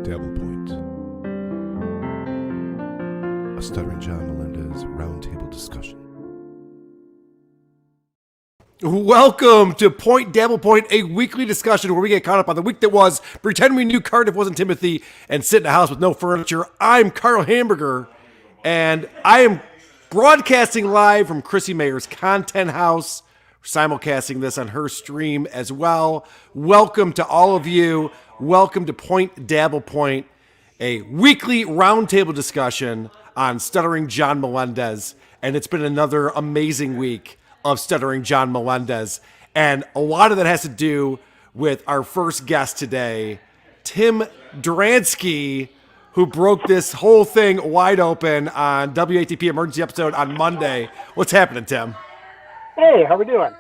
Dabblepoint, a stuttering John Melendez roundtable discussion. Welcome to Point Dabblepoint, a weekly discussion where we get caught up on the week that was, pretend we knew Cardiff wasn't Timothy, and sit in a house with no furniture. I'm Carl Hamburger, and I am broadcasting live from Chrissy Mayer's Content House, simulcasting this on her stream as well. Welcome to all of you. Welcome to Point Dabblepoint, a weekly roundtable discussion on stuttering John Melendez, and it's been another amazing week of stuttering John Melendez, and a lot of that has to do with our first guest today, Tim Dransky, who broke this whole thing wide open on WATP Emergency Episode on Monday. What's happening, Tim? Hey, how we doing?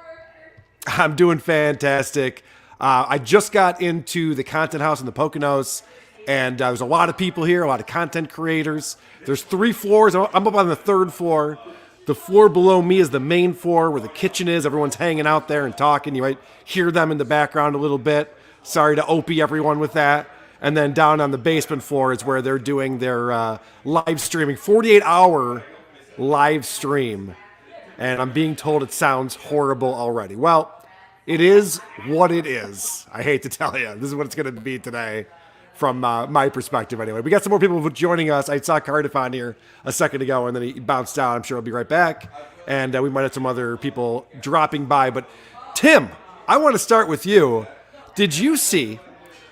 I'm doing fantastic. I just got into the Content House in the Poconos, and there's a lot of people here, a lot of content creators. There's 3 floors. I'm up on the 3rd floor. The floor below me is the main floor where the kitchen is. Everyone's hanging out there and talking. You might hear them in the background a little bit. Sorry to opie everyone with that. And then down on the basement floor is where they're doing their live streaming, 48-hour live stream. And I'm being told it sounds horrible already. Well, it is what it is. I hate to tell you. This is what it's going to be today from my perspective anyway. We got some more people joining us. I saw Cardiff on here a second ago, and then he bounced out. I'm sure he'll be right back. And we might have some other people dropping by. But Tim, I want to start with you. Did you see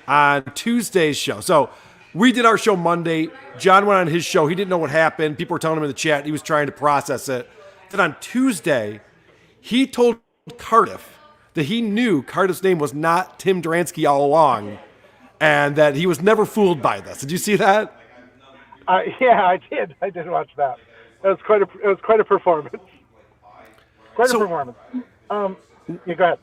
on Tuesday's show? So we did our show Monday. John went on his show. He didn't know what happened. People were telling him in the chat. He was trying to process it. Then on Tuesday, he told Cardiff that he knew Cardiff's name was not Tim Dransky all along, and that he was never fooled by this. Did you see that? Yeah, I did. I did watch that. It was quite a performance. Quite a performance. Yeah, go ahead.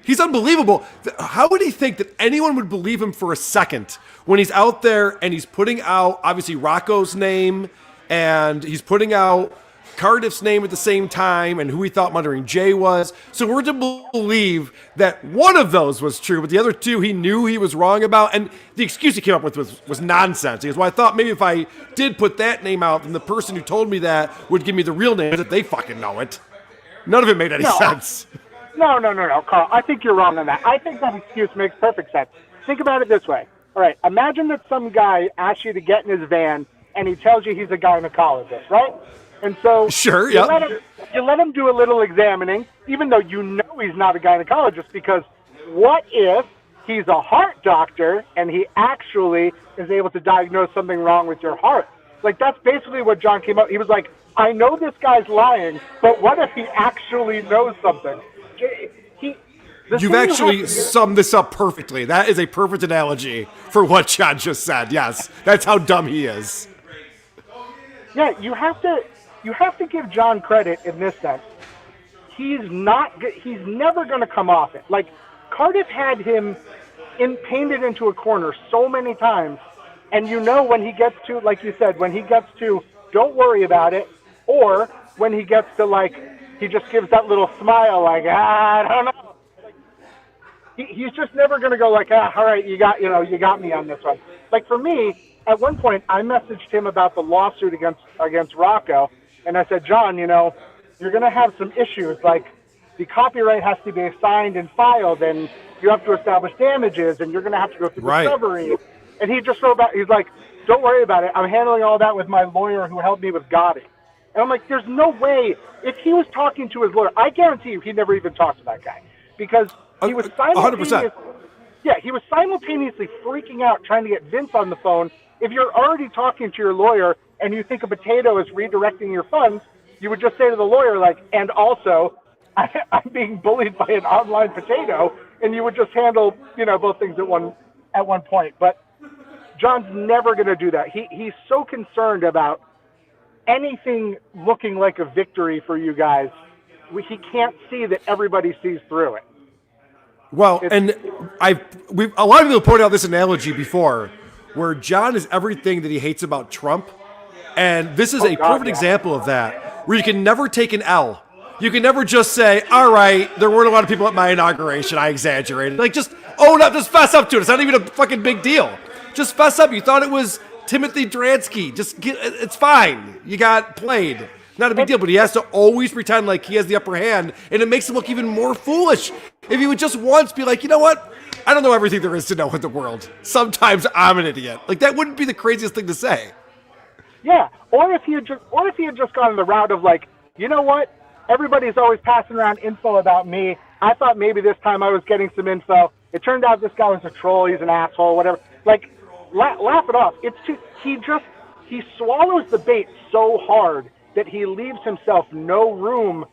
He's unbelievable. How would he think that anyone would believe him for a second when he's out there and he's putting out, obviously, Rocco's name, and he's putting out Cardiff's name at the same time, and who he thought Muttering Jay was. So we're to believe that one of those was true, but the other 2 he knew he was wrong about. And the excuse he came up with was nonsense. He goes, well, I thought maybe if I did put that name out, then the person who told me that would give me the real name, that they fucking know it. None of it made any sense. No, Carl. I think you're wrong on that. I think that excuse makes perfect sense. Think about it this way. All right, imagine that some guy asks you to get in his van, and he tells you he's a gynecologist, right? And so sure, you let him do a little examining, even though you know he's not a gynecologist, because what if he's a heart doctor and he actually is able to diagnose something wrong with your heart? Like, that's basically what John came up. He was like, I know this guy's lying, but what if he actually knows something? You've actually summed this up perfectly. That is a perfect analogy for what John just said. Yes, that's how dumb he is. Yeah, you have to give John credit in this sense. He's never going to come off it. Like, Cardiff had him painted into a corner so many times, and you know when he gets to, like you said, when he gets to don't worry about it, or when he gets to, like, he just gives that little smile like, I don't know. Like, he's just never going to go like, all right, you got me on this one. Like, for me, at one point, I messaged him about the lawsuit against Rocco, and I said, John, you're going to have some issues. Like, the copyright has to be assigned and filed, and you have to establish damages, and you're going to have to go through discovery. And he just wrote back, he's like, don't worry about it. I'm handling all that with my lawyer who helped me with Gotti. And I'm like, there's no way. If he was talking to his lawyer, I guarantee you he never even talked to that guy. Because he was 100%. Yeah, he was simultaneously freaking out trying to get Vince on the phone. If you're already talking to your lawyer and you think a potato is redirecting your funds, you would just say to the lawyer, like, and also, I'm being bullied by an online potato, and you would just handle, both things at one point. But John's never going to do that. He's so concerned about anything looking like a victory for you guys. He can't see that everybody sees through it. Well, and a lot of people pointed out this analogy before, where John is everything that he hates about Trump, and this is a perfect example of that, where you can never take an L. You can never just say, all right, there weren't a lot of people at my inauguration, I exaggerated. Like, just own up, just fess up to it. It's not even a fucking big deal. Just fess up. You thought it was Timothy Dransky. It's fine. You got played. Not a big deal, but he has to always pretend like he has the upper hand, and it makes him look even more foolish. If he would just once be like, you know what? I don't know everything there is to know in the world. Sometimes I'm an idiot. Like, that wouldn't be the craziest thing to say. Yeah, or if he had just gone the route of like, you know what? Everybody's always passing around info about me. I thought maybe this time I was getting some info. It turned out this guy was a troll. He's an asshole. Whatever. Like, laugh it off. He swallows the bait so hard that he leaves himself no room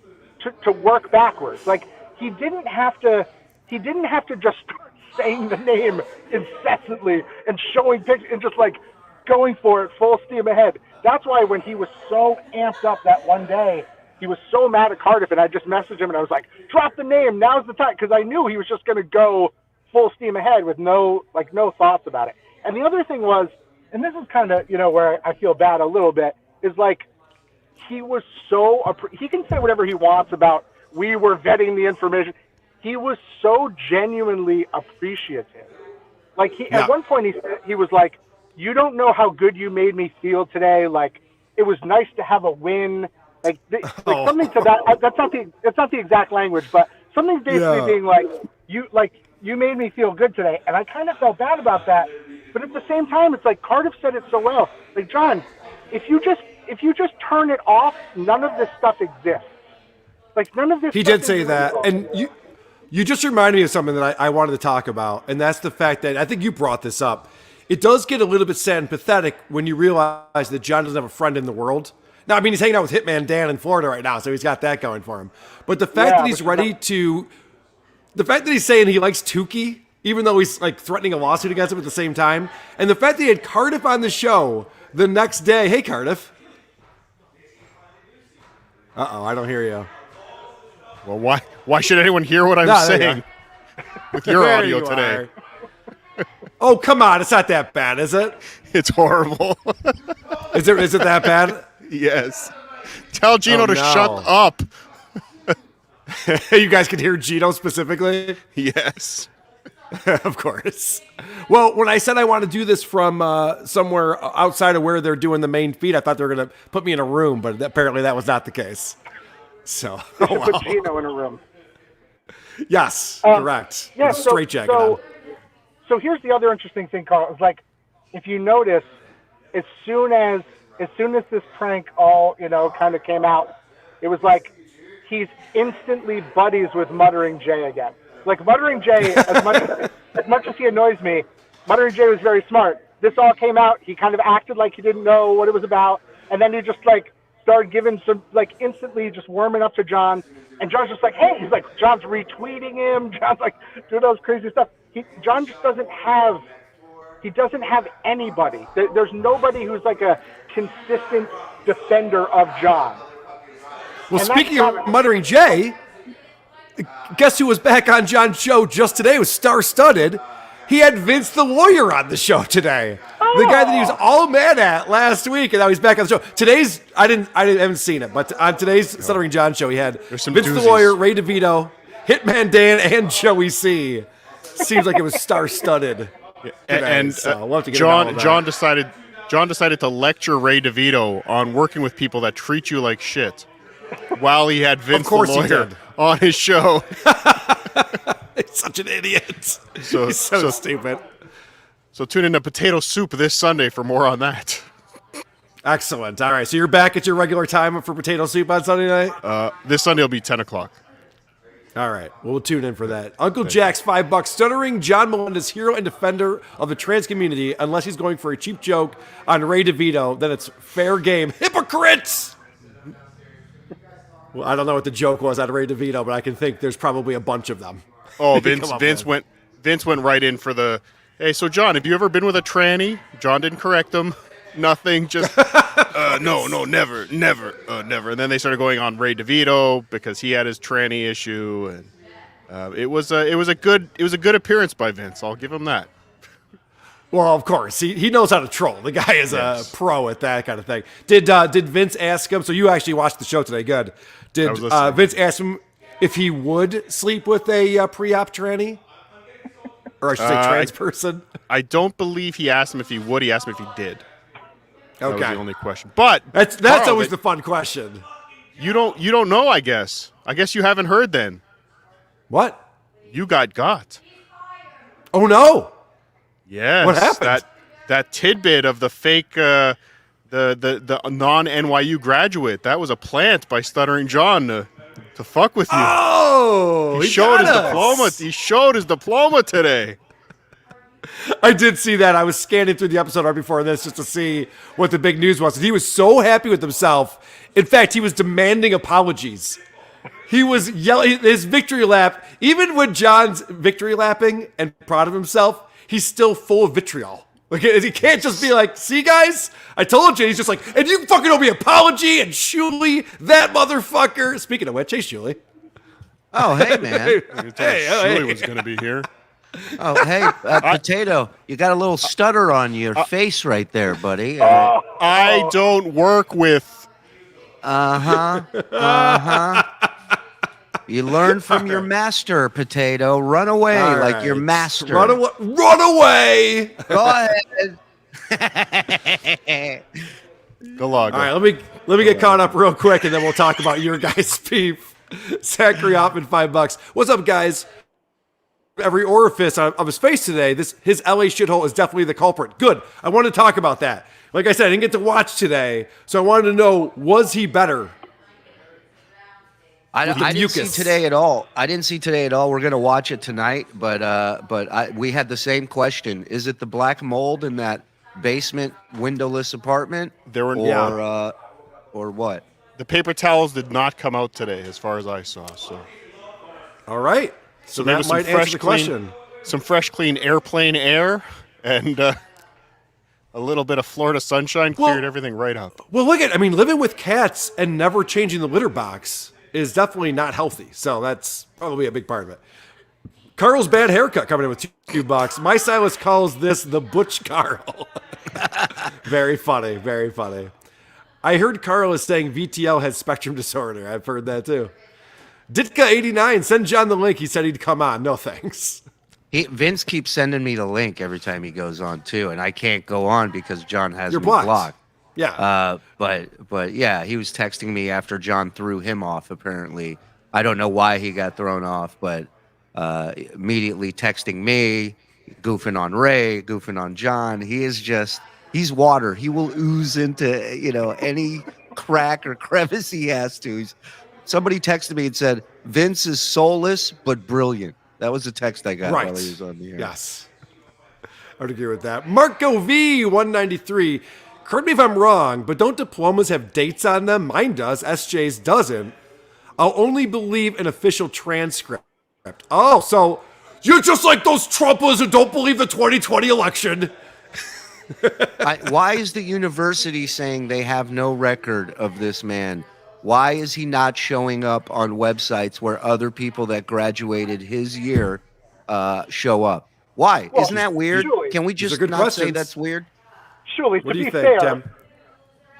to work backwards. Like, he didn't have to just start saying the name incessantly and showing pictures and just like going for it full steam ahead. That's why when he was so amped up that one day, he was so mad at Cardiff, and I just messaged him and I was like, drop the name, now's the time, because I knew he was just going to go full steam ahead with no thoughts about it. And the other thing was, and this is kind of, where I feel bad a little bit, is like, he was he can say whatever he wants about we were vetting the information. He was so genuinely appreciative. Like, at one point he was like, you don't know how good you made me feel today. Like, it was nice to have a win. Like something to that. That's not the exact language, but something basically being like, you made me feel good today. And I kind of felt bad about that. But at the same time, it's like Cardiff said it so well. Like, John, if you just turn it off, none of this stuff exists. Like, none of this. He did say that, and you just reminded me of something that I wanted to talk about, and that's the fact that I think you brought this up. It does get a little bit sad and pathetic when you realize that John doesn't have a friend in the world. Now, I mean, he's hanging out with Hitman Dan in Florida right now, so he's got that going for him. But the fact that he's the fact that he's saying he likes Tukey, even though he's like threatening a lawsuit against him at the same time, and the fact that he had Cardiff on the show the next day. Hey, Cardiff. Uh-oh, I don't hear you. Well, why should anyone hear what I'm saying with your audio today? Oh, come on. It's not that bad, is it? It's horrible. Is it that bad? Yes. Tell Gino to shut up. You guys can hear Gino specifically? Yes. Of course. Well, when I said I want to do this from somewhere outside of where they're doing the main feed, I thought they were going to put me in a room, but apparently that was not the case. So, put Gino in a room. Yes, correct. Yeah, straight jacket on. So here's the other interesting thing, Carl. It's like, if you notice, as soon as this prank all kind of came out, it was like he's instantly buddies with Muttering Jay again. Like, Muttering Jay, as much as he annoys me, Muttering Jay was very smart. This all came out. He kind of acted like he didn't know what it was about, and then he just like started giving some, like, instantly just warming up to John. And John's just like, hey, he's like, John's retweeting him. John's like doing all this crazy stuff. John just doesn't have anybody. There's nobody who's like a consistent defender of John. Well, speaking of Muttering Jay, guess who was back on John's show just today? It was star-studded. He had Vince the lawyer on the show today. Oh. The guy that he was all mad at last week, and now he's back on the show. Today's, I haven't seen it, but on today's Stuttering John show, he had Vince the lawyer, Ray DeVito, Hitman Dan, and Joey C. Seems like it was star-studded. Today, and so we'll have to get John decided to lecture Ray DeVito on working with people that treat you like shit, while he had Vince the lawyer on his show. He's such an idiot. So, He's so stupid. So tune into Potato Soup this Sunday for more on that. Excellent. All right, so you're back at your regular time for Potato Soup on Sunday night? This Sunday will be 10 o'clock. All right, we'll tune in for that. Uncle Jack's $5. Stuttering John Melendez, hero and defender of the trans community. Unless he's going for a cheap joke on Ray DeVito, then it's fair game. Hypocrites! Well, I don't know what the joke was on Ray DeVito, but I can think there's probably a bunch of them. Oh, Vince went right in for the, hey, so John, have you ever been with a tranny? John didn't correct him. Nothing, just, no, never. And then they started going on Ray DeVito because he had his tranny issue, and it was a good appearance by Vince. I'll give him that. Well, of course, he knows how to troll. The guy is a pro at that kind of thing. Did Vince ask him? So you actually watched the show today? Good. Did Vince ask him if he would sleep with a pre-op tranny? Or I should say trans person? I don't believe he asked him if he would. He asked him if he did. That was Okay. the only question. But That's Carl, always the fun question. You don't know, I guess. I guess you haven't heard then. What? You got. Oh, no. Yes. What happened? That tidbit of the fake the non-NYU graduate, that was a plant by Stuttering John to fuck with you. Oh, he showed his diploma. He showed his diploma today. I did see that. I was scanning through the episode right before this just to see what the big news was. And he was so happy with himself. In fact, he was demanding apologies. He was yelling his victory lap. Even when John's victory lapping and proud of himself, he's still full of vitriol. Like, he can't just be like, see, guys, I told you. He's just like, and you fucking owe me an apology. And Shuley, that motherfucker. Speaking of which, hey, Shuley. Oh, hey, man. Shuley was going to be here. Oh, hey, Potato, you got a little stutter on your face right there, buddy. I don't work with. You learn from your master, Potato. Run away like your master. Run away. Go ahead. Galaga. All right, let me get caught up real quick, and then we'll talk about your guys' beef. Zachary Hoffman, $5. What's up, guys? Every orifice of his face today, his LA shithole is definitely the culprit. Good. I want to talk about that. Like I said, I didn't get to watch today, so I wanted to know, was he better? I didn't see today at all. We're gonna watch it tonight, but we had the same question. Is it the black mold in that basement windowless apartment? There were or what? The paper towels did not come out today, as far as I saw. So, All right. So maybe that might answer the question. Some fresh, clean airplane air and a little bit of Florida sunshine cleared everything right up. Well, living with cats and never changing the litter box is definitely not healthy. So that's probably a big part of it. Carl's bad haircut coming in with $2. My stylist calls this the Butch Carl. Very funny, very funny. I heard Carl is saying VTL has spectrum disorder. I've heard that too. Ditka89, send John the link. He said he'd come on. No thanks. Vince keeps sending me the link every time he goes on too, and I can't go on because John has You're me blocked. blocked. Yeah. But yeah, he was texting me after John threw him off. Apparently, I don't know why he got thrown off, but immediately texting me, goofing on Ray, goofing on John. He's water. He will ooze into any crack or crevice he has to. Somebody texted me and said, Vince is soulless but brilliant. That was the text I got while he was on the air. Yes. I would agree with that. Marco V, 193. Correct me if I'm wrong, but don't diplomas have dates on them? Mine does. SJ's doesn't. I'll only believe an official transcript. Oh, so you're just like those Trumpers who don't believe the 2020 election. Why is the university saying they have no record of this man? Why is he not showing up on websites where other people that graduated his year show up? Why? Well, isn't that weird? Julie, Can we just not say that's weird? Surely, What to do you be think, fair,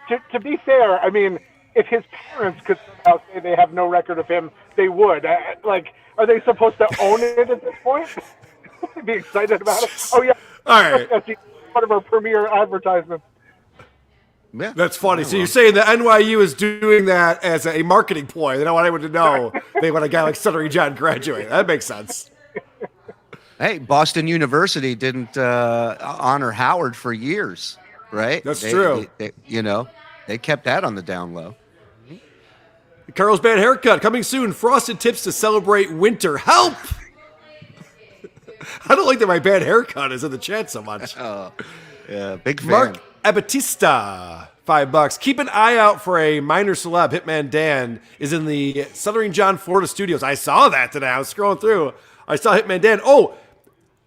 Tim? to be fair, I mean, if his parents could say they have no record of him, they would. Are they supposed to own it at this point? Be excited about it? Oh yeah. All right. That's one of our premier advertisements. Yeah. That's funny. So you're saying that NYU is doing that as a marketing ploy. They don't want anyone to know they want a guy like Stuttering John graduate. That makes sense. Hey, Boston University didn't honor Howard for years, right? That's true. They kept that on the down low. Carl's bad haircut coming soon. Frosted tips to celebrate winter. Help! I don't like that my bad haircut is in the chat so much. Yeah, big fan. Mark Abatista, $5. Keep an eye out for a minor celeb. Hitman Dan is in the Stuttering John Florida studios. I saw that today. I was scrolling through. I saw Hitman Dan. Oh,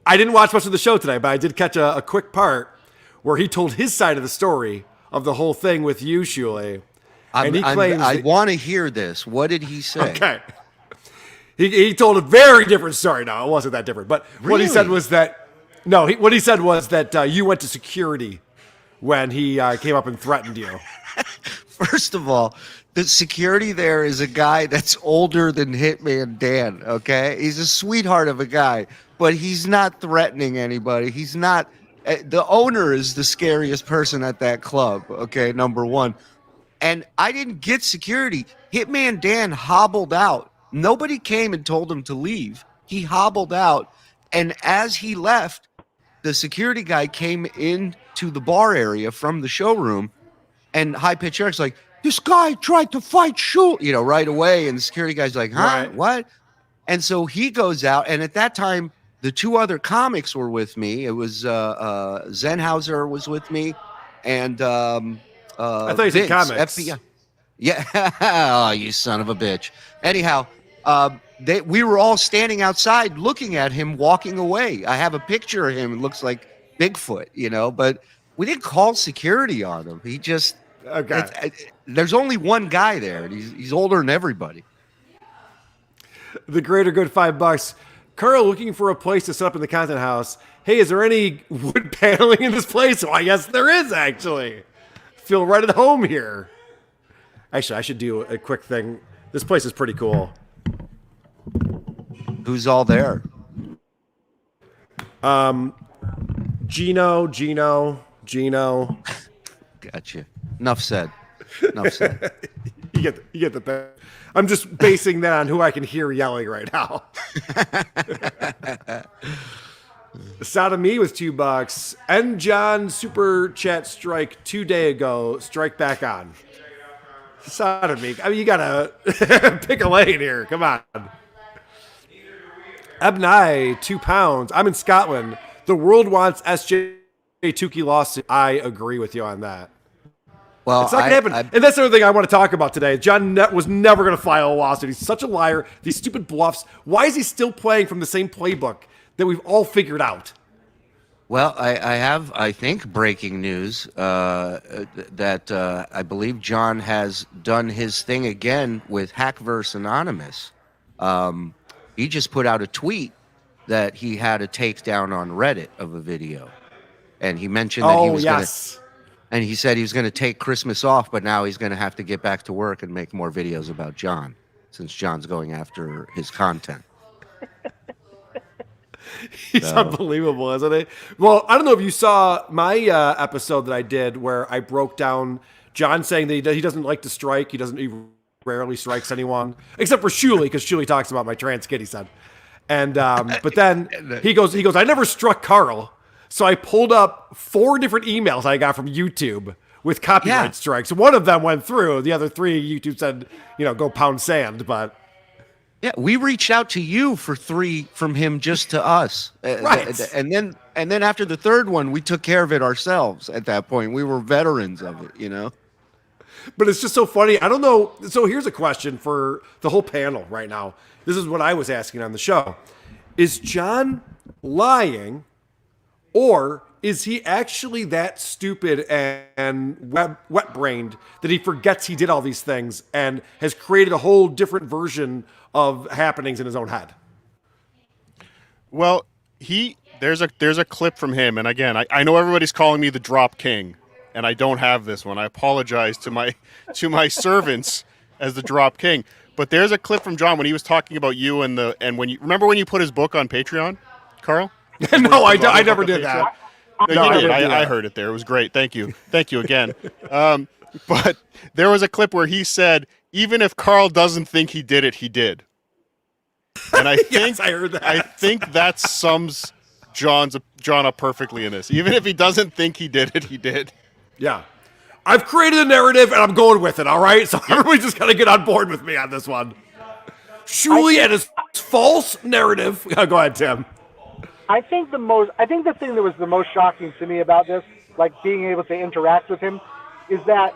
I didn't watch much of the show today, but I did catch a quick part where he told his side of the story of the whole thing with you, Shuley. And he claims I want to hear this. What did he say? Okay. He told a very different story. No, it wasn't that different. But what he said was that, what he said was that you went to security when he came up and threatened you. First of all, the security there is a guy that's older than Hitman Dan, okay? He's a sweetheart of a guy. but he's not threatening anybody. He's not. The owner is the scariest person at that club. Okay, number one. And I didn't get security. Hitman Dan hobbled out. Nobody came and told him to leave. He hobbled out. And as he left, the security guy came into the bar area from the showroom, and High Pitch Eric's like, this guy tried to fight Shul, right away. And the security guy's like, huh? Right. What? And so he goes out. And at that time, the two other comics were with me. It was Zenhauser was with me, and I thought you said Vince, comics. FBI. Yeah. Oh, you son of a bitch. Anyhow, we were all standing outside looking at him walking away. I have a picture of him. It looks like Bigfoot, but we didn't call security on him. He just, Okay. there's only one guy there, and he's older than everybody. The greater good $5. Carl looking for a place to set up in the content house. Hey, is there any wood paneling in this place? Well, yes, there is actually. Feel right at home here. Actually, I should do a quick thing. This place is pretty cool. Who's all there? Gino. Gotcha. Enough said. You get the. I'm just basing that on who I can hear yelling right now. Sodomy was $2. And John super chat strike 2 days ago. Strike back on. Sodomy. I mean, you gotta pick a lane here. Come on. Ebnai, £2. I'm in Scotland. The world wants SJ Tukey lawsuit. I agree with you on that. Well, It's not going to happen. And that's the other thing I want to talk about today. John was never going to file a lawsuit. He's such a liar. These stupid bluffs. Why is he still playing from the same playbook that we've all figured Well, I have, I think, breaking news that I believe John has done his thing again with Hackverse Anonymous. He just put out a tweet that he had a takedown on Reddit of a video. And he mentioned that he was going to... And he said he was going to take Christmas off, but now he's going to have to get back to work and make more videos about John, since John's going after his content. He's unbelievable, isn't he? Well, I don't know if you saw my episode that I did where I broke down John saying that he doesn't like to strike. He rarely strikes anyone, except for Shuley, because Shuley talks about my trans kid, he said. And but then he goes, I never struck Carl. So I pulled up 4 different emails I got from YouTube with copyright strikes. One of them went through. The other 3, YouTube said, go pound sand. But yeah, we reached out to you for 3 from him just to us. Right. And then after the 3rd one, we took care of it ourselves at that point. We were veterans of it, But it's just so funny. I don't know. So here's a question for the whole panel right now. This is what I was asking on the show. Is John lying? Or is he actually that stupid and wet-brained that he forgets he did all these things and has created a whole different version of happenings in his own head? Well, there's a clip from him, and again, I know everybody's calling me the Drop King, and I don't have this one. I apologize to my servants as the Drop King. But there's a clip from John when he was talking about you and when you remember when you put his book on Patreon, Carl? No, I never did that. No, you did. I heard it there. It was great. Thank you again. But there was a clip where he said, even if Carl doesn't think he did it, he did. And I think Yes, I heard that. I think that sums John up perfectly in this. Even if he doesn't think he did it, he did. Yeah. I've created a narrative and I'm going with it, all right? So everybody just got to get on board with me on this one. Shuley and his false narrative. Go ahead, Tim. I think the thing that was the most shocking to me about this, like being able to interact with him, is that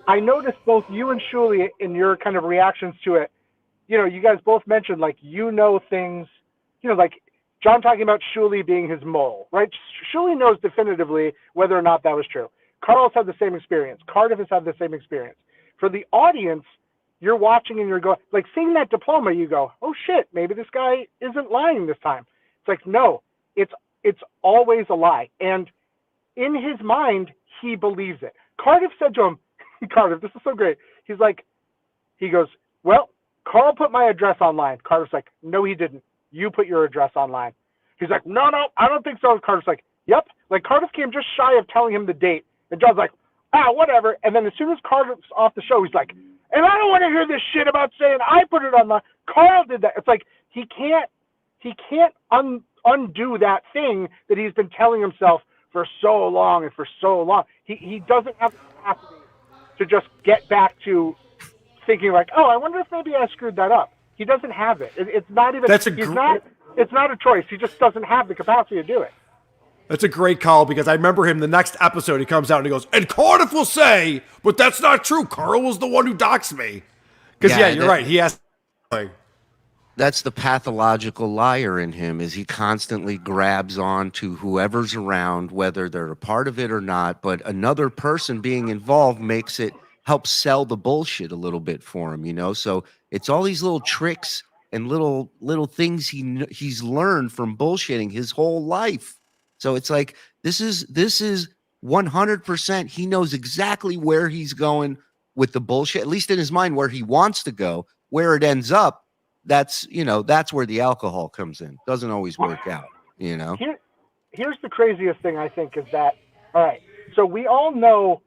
I noticed both you and Shuley in your kind of reactions to it. You guys both mentioned like things, like John talking about Shuley being his mole, right? Shuley knows definitively whether or not that was true. Carl's had the same experience. Cardiff has had the same experience. For the audience, you're watching and you're going, like seeing that diploma, you go, oh shit, maybe this guy isn't lying this time. It's like, no. It's always a lie. And in his mind, he believes it. Cardiff said to him, Cardiff, this is so great. He goes, well, Carl put my address online. Cardiff's like, no, he didn't. You put your address online. He's like, no, I don't think so. And Cardiff's like, yep. Like, Cardiff came just shy of telling him the date. And John's like, whatever. And then as soon as Cardiff's off the show, he's like, and I don't want to hear this shit about saying I put it on my, Carl did that. It's like, he can't undo that thing that he's been telling himself for so long and for so long. He doesn't have the capacity to just get back to thinking like, I wonder if maybe I screwed that up. He doesn't have it. It's not even. It's not a choice. He just doesn't have the capacity to do it. That's a great call, because I remember him the next episode. He comes out and he goes, and Cardiff will say, but that's not true. Carl was the one who doxed me. Because you're right. He has. That's the pathological liar in him, is he constantly grabs on to whoever's around, whether they're a part of it or not. But another person being involved helps sell the bullshit a little bit for him, So it's all these little tricks and little things he's learned from bullshitting his whole life. So it's like, this is 100%. He knows exactly where he's going with the bullshit, at least in his mind, where he wants to go. Where it ends up, that's where the alcohol comes in. Doesn't always work out, Here's the craziest thing, I think, is that, all right, so we all know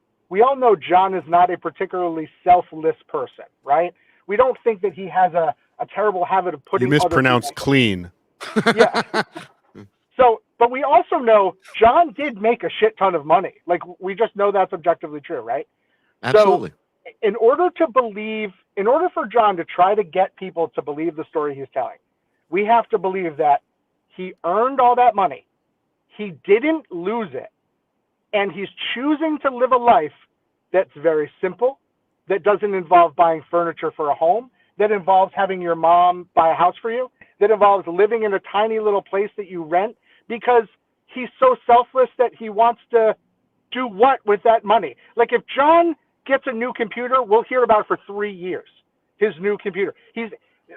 John is not a particularly selfless person, right? We don't think that he has a terrible habit of putting. You mispronounced clean. Yeah. So, but we also know John did make a shit ton of money. Like, we just know that's objectively true, right? Absolutely. So, in order for John to try to get people to believe the story he's telling, we have to believe that he earned all that money. He didn't lose it. And he's choosing to live a life that's very simple, that doesn't involve buying furniture for a home, that involves having your mom buy a house for you, that involves living in a tiny little place that you rent, because he's so selfless that he wants to do what with that money? Like, if John gets a new computer, we'll hear about it for 3 years, his new computer. He's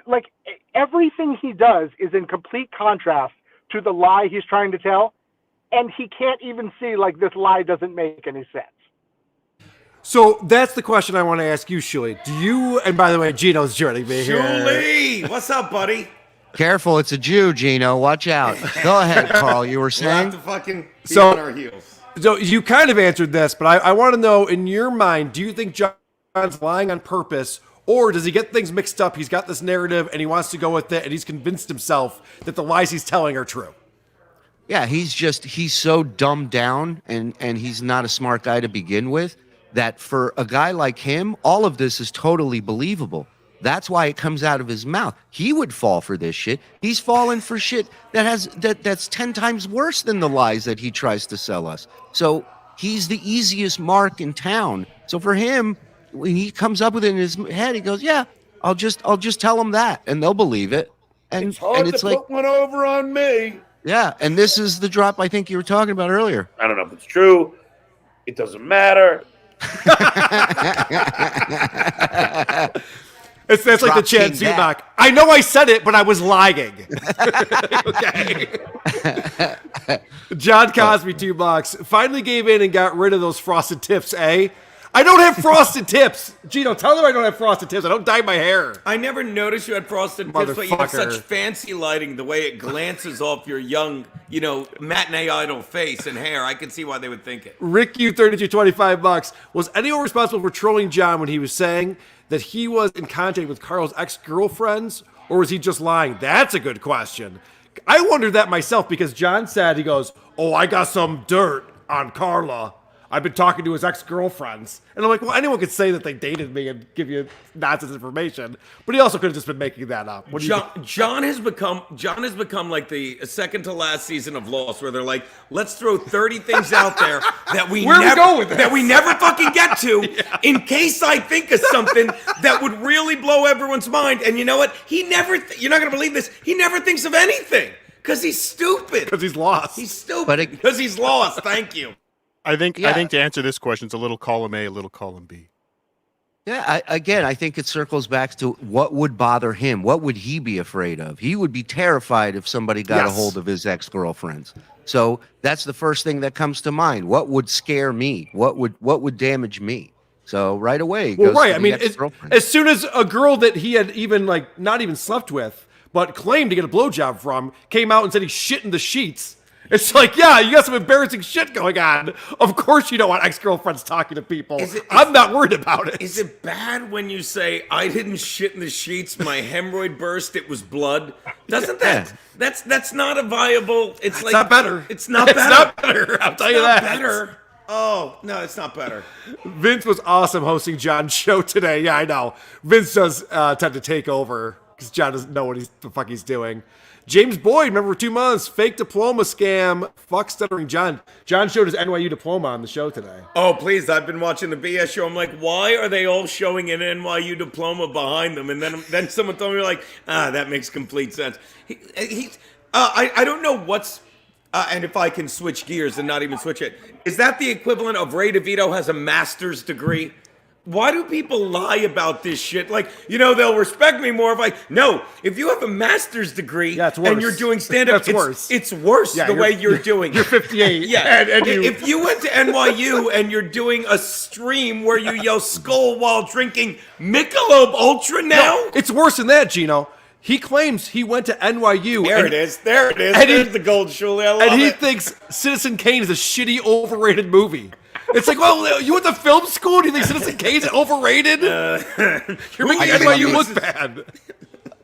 like, everything he does is in complete contrast to the lie he's trying to tell. And he can't even see, like, this lie doesn't make any sense. So that's the question I want to ask you, Shuli. Do you, and by the way, Gino's joining me here. Shuli! What's up, buddy? Careful, it's a Jew, Gino. Watch out. Go ahead, Carl. You were saying? We'll have to fucking be on our heels. So you kind of answered this, but I want to know, in your mind, do you think John's lying on purpose, or does he get things mixed up? He's got this narrative and he wants to go with it, and he's convinced himself that the lies he's telling are true. Yeah, he's so dumbed down, and he's not a smart guy to begin with, that for a guy like him, all of this is totally believable. That's why it comes out of his mouth. He would fall for this shit. He's fallen for shit that's 10 times worse than the lies that he tries to sell us. So he's the easiest mark in town. So for him, when he comes up with it in his head, he goes, "Yeah, I'll just tell them that," and they'll believe it. And it's hard to put one over on me. Yeah, and this is the drop I think you were talking about earlier. I don't know if it's true. It doesn't matter. That's like the Chad Zubak. I know I said it, but I was lying. Okay. John Cosby, $2. Finally gave in and got rid of those frosted tips, eh? I don't have frosted tips. Gino, tell them I don't have frosted tips. I don't dye my hair. I never noticed you had frosted tips, but you have such fancy lighting, the way it glances off your young, matinee idol face and hair. I can see why they would think it. Rick U32, $25. Was anyone responsible for trolling John when he was saying that he was in contact with Carl's ex-girlfriends, or was he just lying? That's a good question. I wondered that myself, because John said, he goes, "Oh, I got some dirt on Carla. I've been talking to his ex-girlfriends." And I'm like, well, anyone could say that they dated me and give you nonsense information, but he also could have just been making that up. John has become like the second to last season of Lost, where they're like, let's throw 30 things out there that we never fucking get to, in case I think of something that would really blow everyone's mind. And you know what? You're not gonna believe this. He never thinks of anything because he's stupid. Because he's lost. He's stupid because he's lost. Thank you. I think to answer this question, it's a little column A, a little column B. Yeah, I think it circles back to what would bother him. What would he be afraid of? He would be terrified if somebody got a hold of his ex-girlfriends. So that's the first thing that comes to mind. What would scare me? What would damage me? So right away, I mean, as soon as a girl that he had even not even slept with, but claimed to get a blowjob from, came out and said he shit in the sheets. It's like, yeah, you got some embarrassing shit going on. Of course you don't want ex-girlfriends talking to people. I'm not worried about it. Is it bad when you say, I didn't shit in the sheets, my hemorrhoid burst, it was blood? Doesn't that, that's not a viable, it's like. Not better. It's not better. It's not better, I'll tell you that. Better. Oh, no, it's not better. Vince was awesome hosting John's show today. Yeah, I know. Vince does tend to take over because John doesn't know what the fuck he's doing. James Boyd, remember for 2 months, fake diploma scam, fuck stuttering John. John showed his NYU diploma on the show today. Oh, please, I've been watching the BS show. I'm like, why are they all showing an NYU diploma behind them? And then someone told me, like, that makes complete sense. I don't know what's, and if I can switch gears and not even switch it, is that the equivalent of Ray DeVito has a master's degree? Why do people lie about this shit? Like, they'll respect me more if you have a master's degree and you're doing stand-up, it's worse the way you're doing. You're 58. Yeah. If you went to NYU and you're doing a stream where you yell skull while drinking Michelob Ultra now? No, it's worse than that, Gino. He claims he went to NYU. There it is. There's the gold Shuli. I love it. And he thinks Citizen Kane is a shitty, overrated movie. It's like, well, you went to film school? Do you think Citizen Kane's overrated? You're making NYU look bad.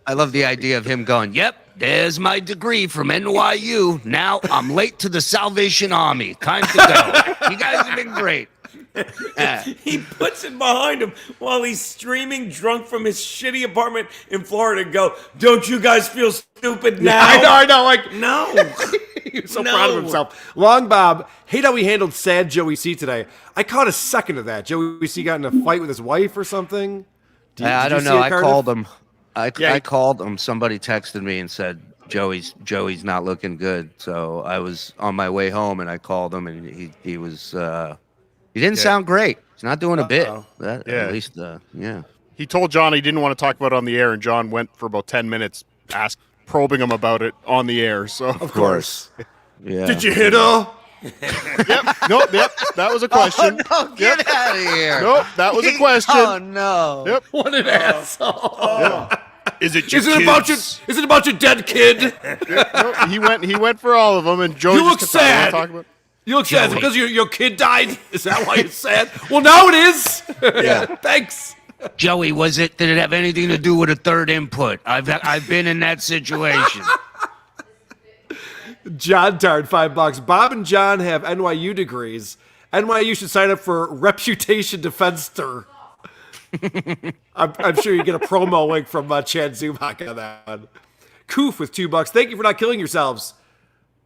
I love the idea of him going, yep, there's my degree from NYU. Now I'm late to the Salvation Army. Time to go. You guys have been great. He puts it behind him while he's streaming drunk from his shitty apartment in Florida and go, don't you guys feel stupid now? I know. Like, no. He was so proud of himself. Long Bob, hate how he handled sad Joey C today. I caught a second of that. Joey C got in a fight with his wife or something. I don't know. I called him. I called him. Somebody texted me and said, Joey's not looking good. So I was on my way home and I called him and he was he didn't sound great. He's not doing a bit. At least yeah. He told John he didn't want to talk about it on the air, and John went for about 10 minutes probing him about it on the air. So of course. Yeah. Did you hit her? Yep. That was a question. Oh, no, get out of here. Nope, that was a question. Oh no. Yep. What an asshole. Yeah. Is it about your dead kid? No, he went for all of them, and Joey You look sad. You look sad because your kid died. Is that why you're sad? Well, now it is. Yeah. Thanks. Joey, did it have anything to do with a third input? I've been in that situation. John Tard, $5. Bob and John have NYU degrees. NYU should sign up for Reputation Defenster. I'm sure you get a promo link from Chad Zumach on that one. Koof with $2. Thank you for not killing yourselves.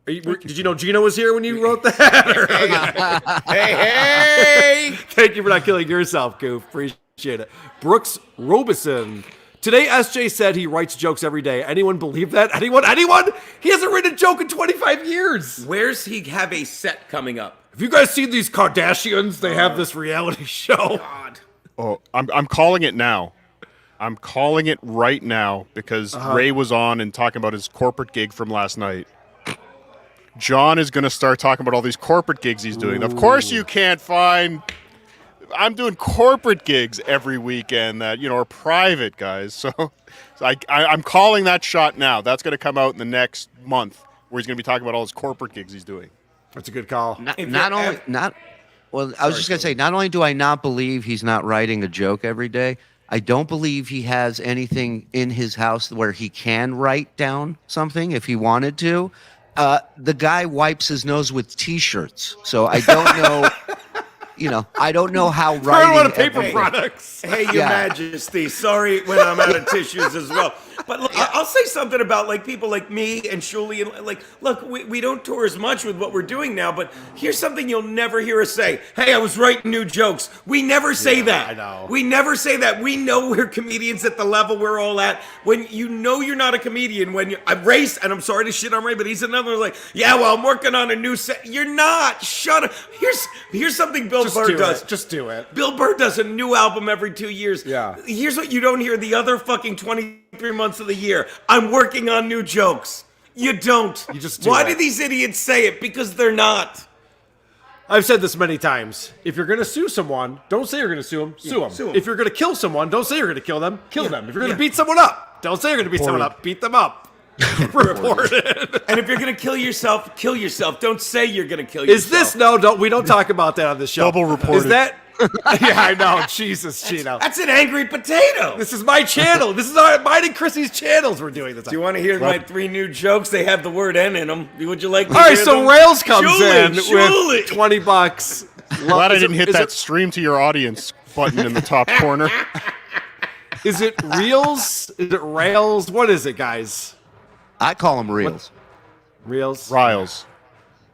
Did you know Gino was here when you wrote that? Hey! Thank you for not killing yourself, Koof. Appreciate it. Brooks Robeson. Today, SJ said he writes jokes every day. Anyone believe that? Anyone? He hasn't written a joke in 25 years. Where's he have a set coming up? Have you guys seen these Kardashians? They have this reality show. God. Oh, I'm calling it now. I'm calling it right now because Ray was on and talking about his corporate gig from last night. John is going to start talking about all these corporate gigs he's doing. Ooh. Of course you can't find... I'm doing corporate gigs every weekend that, are private, guys. So I'm calling that shot now. That's going to come out in the next month where he's going to be talking about all his corporate gigs he's doing. That's a good call. I was just going to say, not only do I not believe he's not writing a joke every day, I don't believe he has anything in his house where he can write down something if he wanted to. The guy wipes his nose with T-shirts, so I don't know. I don't know how writing. I don't want paper products. Hey, Your Majesty. Sorry when I'm out of tissues as well. But look, I'll say something about people like me and Shuli. And look, we don't tour as much with what we're doing now. But here's something you'll never hear us say. Hey, I was writing new jokes. We never say that. I know. We never say that. We know we're comedians at the level we're all at. When you're not a comedian, when I race, and I'm sorry to shit on Ray, but he's another I'm working on a new set. You're not. Shut up. Here's something Bill Burr does. Just do it. Bill Burr does a new album every 2 years. Yeah. Here's what you don't hear the other fucking 23 months of the year. I'm working on new jokes. You don't. You just do Why it. do these idiots say it? Because they're not. I've said this many times. If you're going to sue someone, don't say you're going to sue them. Sue them. If you're going to kill someone, don't say you're going to kill them. Kill them. If you're going to beat someone up, Don't say you're going to beat someone up. Beat them up. Report it. And if you're gonna kill yourself, kill yourself. Don't say you're gonna kill yourself. Is this no? We don't talk about that on the show. Double reported. Is that? Yeah, I know. Jesus, Chino. That's an angry potato. This is my channel. This is mine and Chrissy's channels. We're doing this. Do you want to hear my 3 new jokes? They have the word N in them. Would you like to All right, hear so them? Rails comes Julie, in Julie. with $20. Glad I didn't hit that stream to your audience button in the top corner. Is it Reels? Is it Rails? What is it, guys? I call them reels. Reels? Riles.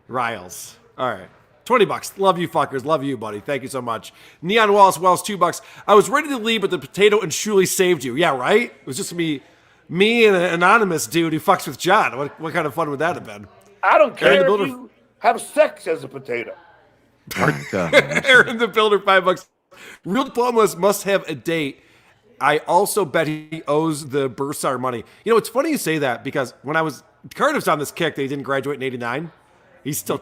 Riles. All right. $20. Love you fuckers. Love you, buddy. Thank you so much. Neon Wallace Wells, $2. I was ready to leave, but the potato and Shuli saved you. Yeah, right? It was just me and an anonymous dude who fucks with John. What kind of fun would that have been? I don't care Aaron the if Builder, you have sex as a potato. Aaron the Builder, $5. Real diplomas must have a date. I also bet he owes the Bursar money. You know, it's funny you say that because when Cardiff's on this kick that he didn't graduate in 89. He's still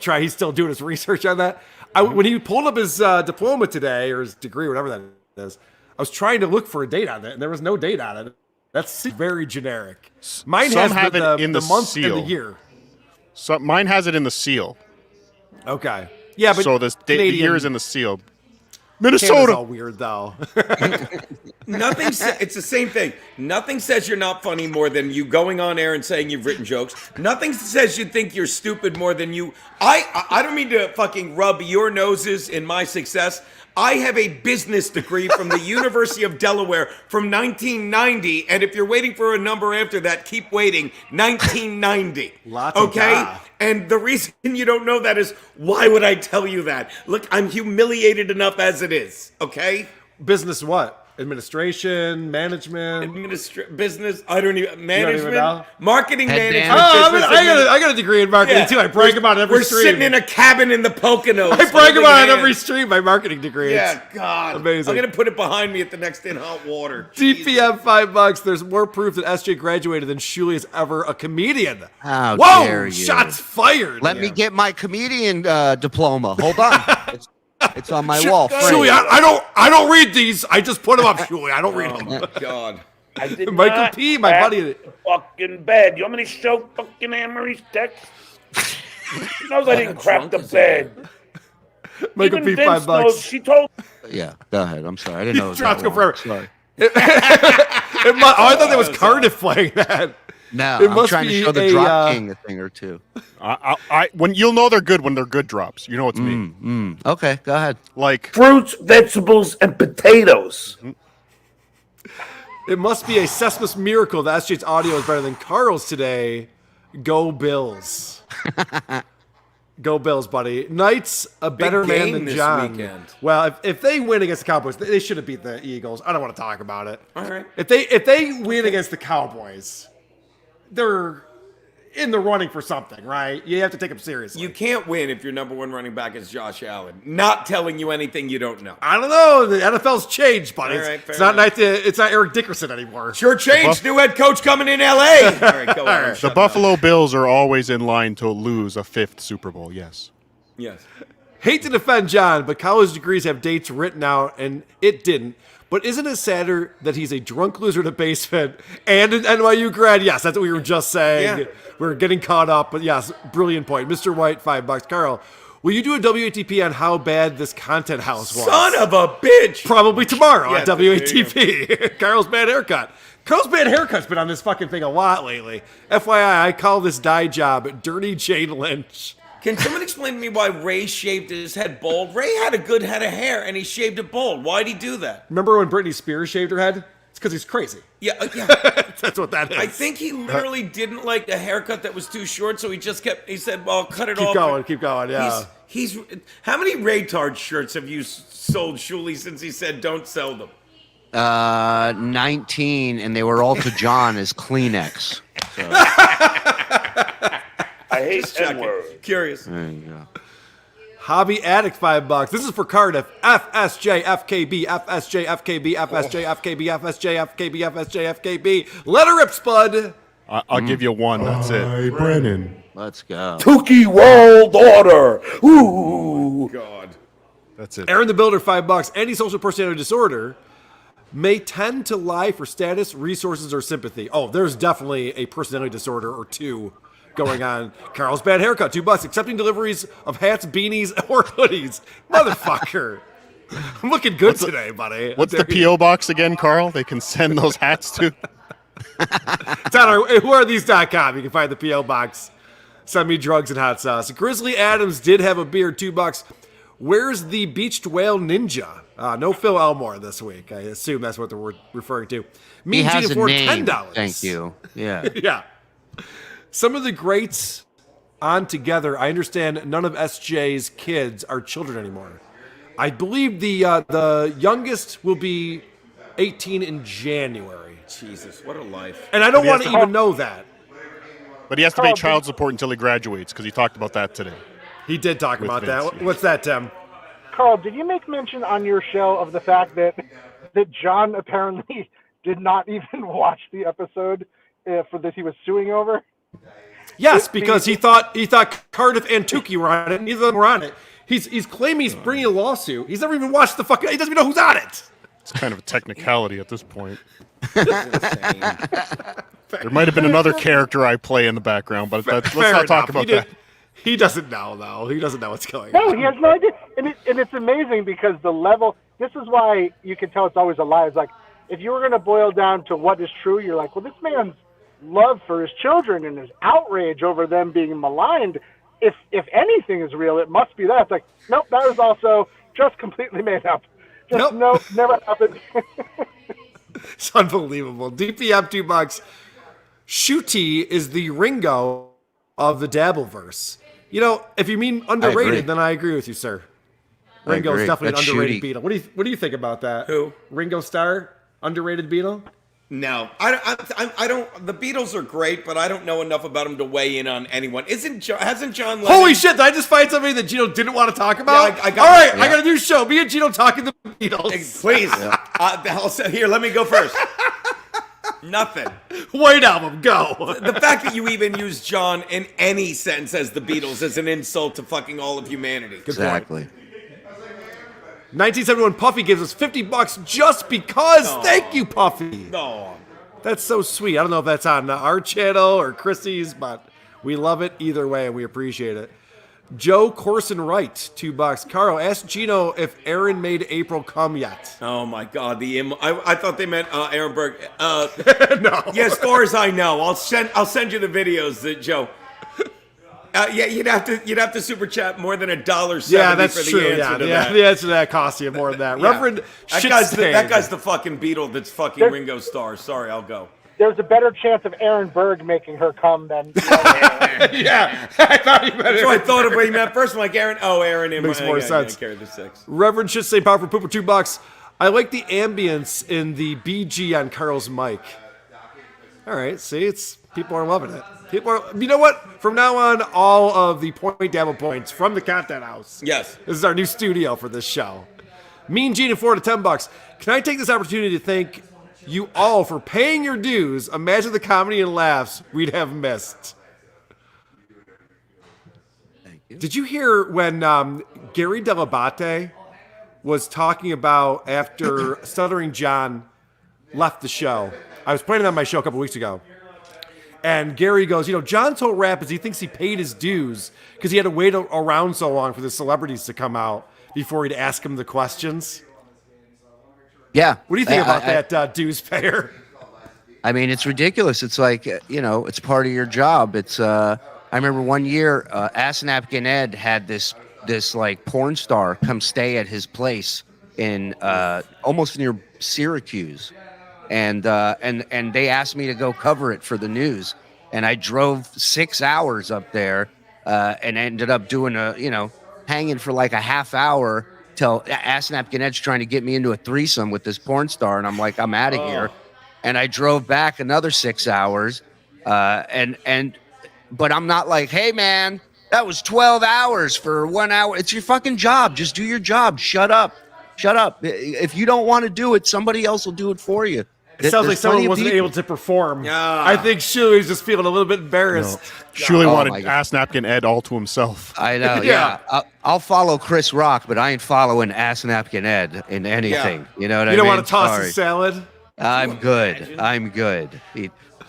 doing his research on that. When he pulled up his diploma today, or his degree, or whatever that is, I was trying to look for a date on it, and there was no date on it. That's very generic. Mine Some has have it in the month seal. and the year. So mine has it in the seal. Okay. Yeah, but So the year is in the seal. Canada's Minnesota. all weird, though. It's the same thing. Nothing says you're not funny more than you going on air and saying you've written jokes. Nothing says you think you're stupid more than you. I don't mean to fucking rub your noses in my success. I have a business degree from the University of Delaware from 1990, and if you're waiting for a number after that, keep waiting. 1990. Lots of okay? da. And the reason you don't know that is, why would I tell you that? Look, I'm humiliated enough as it is, okay? Business what? Administration, management. Business, I don't even, management, know? marketing Head management. down. business I got a degree in marketing, Yeah. too. I brag about it every We're stream. sitting in a cabin in the Poconos. I brag holding about it hands. every stream, my marketing degree. Yeah, God. amazing. I'm going to put it behind me at the next In Hot Water. DPM $5. There's more proof that SJ graduated than Shuli is ever a comedian. How Whoa! dare you. Shots fired. Let me get my comedian diploma. Hold on. It's on my wall. Shuli, framed. I don't read these. I just put them up, Shuli. I don't read Oh, them. my God. I did Michael not P., my have buddy. the fucking bed. You want me to show fucking Anne-Marie's text? She knows I didn't crack the bed. Michael Even P. Vince $5. knows. She told Yeah, go ahead. I'm sorry. I didn't know it was Drops that go forever. long. Sorry. I thought that was Cardiff playing that. No, It I'm must trying to be show the a, drop king a thing or two. When you'll know they're good when they're good drops. You know it's me. Okay, go ahead. Like fruits, vegetables, and potatoes. It must be a Sesmus miracle that SJ's audio is better than Carl's today. Go Bills. Go Bills, buddy. Knight's a better man game than this John. weekend. Well, if they win against the Cowboys, they should have beat the Eagles. I don't want to talk about it. All right. If they win against the Cowboys, they're in the running for something, right? You have to take them seriously. You can't win if your number one running back is Josh Allen. Not telling you anything you don't know. I don't know. The NFL's changed, buddy. All right, It's fair not enough. it's not Eric Dickerson anymore. Sure changed. New head coach coming in L.A. All right, go on. the Buffalo Bills are always in line to lose a 5th Super Bowl. Yes. Yes. Hate to defend John, but college degrees have dates written out, and it didn't. But isn't it sadder that he's a drunk loser in a basement and an NYU grad? Yes, that's what we were just saying. Yeah. We're getting caught up, but yes, brilliant point. Mr. White, $5. Carl, will you do a WATP on how bad this content house was? Son of a bitch. Probably tomorrow Yeah, on there you WATP. Carl's bad haircut. Carl's bad haircut's been on this fucking thing a lot lately. FYI, I call this dye job Dirty Jane Lynch. Can someone explain to me why Ray shaved his head bald? Ray had a good head of hair, and he shaved it bald. Why'd he do that? Remember when Britney Spears shaved her head? It's because he's crazy. Yeah. That's what that is. I think he literally didn't like the haircut that was too short, so he said, well, I'll cut it off. Keep going, yeah. He's how many Raytard shirts have you sold, Shuli, since he said don't sell them? 19, and they were all to John as Kleenex. So, I hate N-word. Curious. there you go. Hobby Addict, $5. This is for Cardiff. FSJ, FKB, FSJ, FKB, FSJ, FKB, FSJ, FKB, FSJ, FKB. Letter rip, Spud. I'll give you one. That's it. Hey, Brennan. Let's go. Tukey World Order. Ooh. God. That's it. Aaron the Builder, $5. Antisocial personality disorder. may tend to lie for status, resources, or sympathy. Oh, there's definitely a personality disorder or two going on. Carl's bad haircut, $2. Accepting deliveries of hats, beanies, or hoodies. Motherfucker. I'm looking good today, buddy. What's the P.O. box again, Carl? They can send those hats to? It's on our whoarethees.com. You can find the P.O. box. Send me drugs and hot sauce. Grizzly Adams did have a beard, $2. Where's the beached whale ninja? No Phil Elmore this week. I assume that's what they're referring to. He has a name. $10. Thank you. Yeah. Yeah. Some of the greats on together. I understand none of SJ's kids are children anymore. I believe the youngest will be 18 in January. Jesus, what a life. And I don't want to even know that. But he has to pay child support until he graduates, because he talked about that today. He did talk about Vince, that. yes. What's that, Tim? Carl, did you make mention on your show of the fact that John apparently did not even watch the episode for this he was suing over? Yes, because he thought Cardiff and Tukey were on it, and neither of them were on it. He's claiming he's bringing a lawsuit. He's never even watched the fucking. He doesn't even know who's on it. It's kind of a technicality at this point. There might have been another character I play in the background, but let's not talk about that. He doesn't know, though. He doesn't know what's going No, on. he has no idea. And it's amazing because the level, this is why you can tell it's always a lie. It's like, if you were going to boil down to what is true, you're like, well, this man's love for his children and his outrage over them being maligned, if anything is real, it must be that. It's like, nope, that was also just completely made up. Just nope, never happened. It's unbelievable. DPM $2. Shooty is the Ringo of the Dabbleverse. You know, if you mean underrated, then I agree with you, sir. Ringo is definitely That's an underrated Shooty. Beatle. What do you think about that? Who? Ringo Starr, underrated Beatle? No, I don't. The Beatles are great, but I don't know enough about them to weigh in on anyone. Hasn't John Lennon? Holy shit! Did I just find something that Gino didn't want to talk about? Yeah, I got All right, it. I got a new show. Me and Gino talking the Beatles. Please, here, let me go first. Nothing. White Album, go. The fact that you even use John in any sentence as the Beatles is an insult to fucking all of humanity. Exactly. 1971 Puffy gives us $50 just because. Thank you, Puffy. No. That's so sweet. I don't know if that's on our channel or Chrissy's, but we love it either way, and we appreciate it. Joe Corson Wright, $2. Carl, ask Gino if Aaron made April come yet. Oh my God! I thought they meant Aaron Berg. No. Yeah, as far as I know, I'll send you the videos that Joe. Yeah, you'd have to super chat more than $1.70 Yeah, that's for the true. answer to that. The answer to that costs you more than that. Yeah. Reverend that guy's the fucking Beatle that's fucking Ringo Starr. Sorry, I'll go. There's a better chance of Aaron Berg making her come than. Yeah, I thought he meant it. So I thought of what he meant first. I'm like, Aaron. Oh, Aaron. Makes more sense. Carry the 6. Reverend Shit Say Power for Pooper, $2. I like the ambience in the BG on Carl's mic. All right, see, people are loving it. You know what? From now on, all of the Point Dabble Points from the Content House. Yes. This is our new studio for this show. Mean Gene in Florida, $10. Can I take this opportunity to thank you all for paying your dues? Imagine the comedy and laughs we'd have missed. Thank you. Did you hear when Gary Delabate was talking about after Stuttering John left the show? I was playing it on my show a couple weeks ago. And Gary goes, John's whole rap is he thinks he paid his dues because he had to wait around so long for the celebrities to come out before he'd ask him the questions. Yeah. What do you think about that dues payer? I mean, it's ridiculous. It's like, it's part of your job. It's, I remember one year, Ass Napkin Ed had this like porn star come stay at his place in almost near Syracuse. And they asked me to go cover it for the news. And I drove 6 hours up there and ended up doing hanging for like a half hour till Ass Napkin Ed's trying to get me into a threesome with this porn star. And I'm like, I'm out of here. And I drove back another 6 hours. But I'm not like, hey, man, that was 12 hours for 1 hour. It's your fucking job. Just do your job. Shut up. If you don't want to do it, somebody else will do it for you. It sounds like There's plenty someone of wasn't people- able to perform. Ah. I think Shuli was just feeling a little bit embarrassed. Shuli Oh, wanted my God. ass napkin Ed all to himself. I know. Yeah. Yeah. I'll follow Chris Rock, but I ain't following Ass Napkin Ed in anything. You know what I You mean? don't want to toss Sorry. a salad? I'm good. I'm good.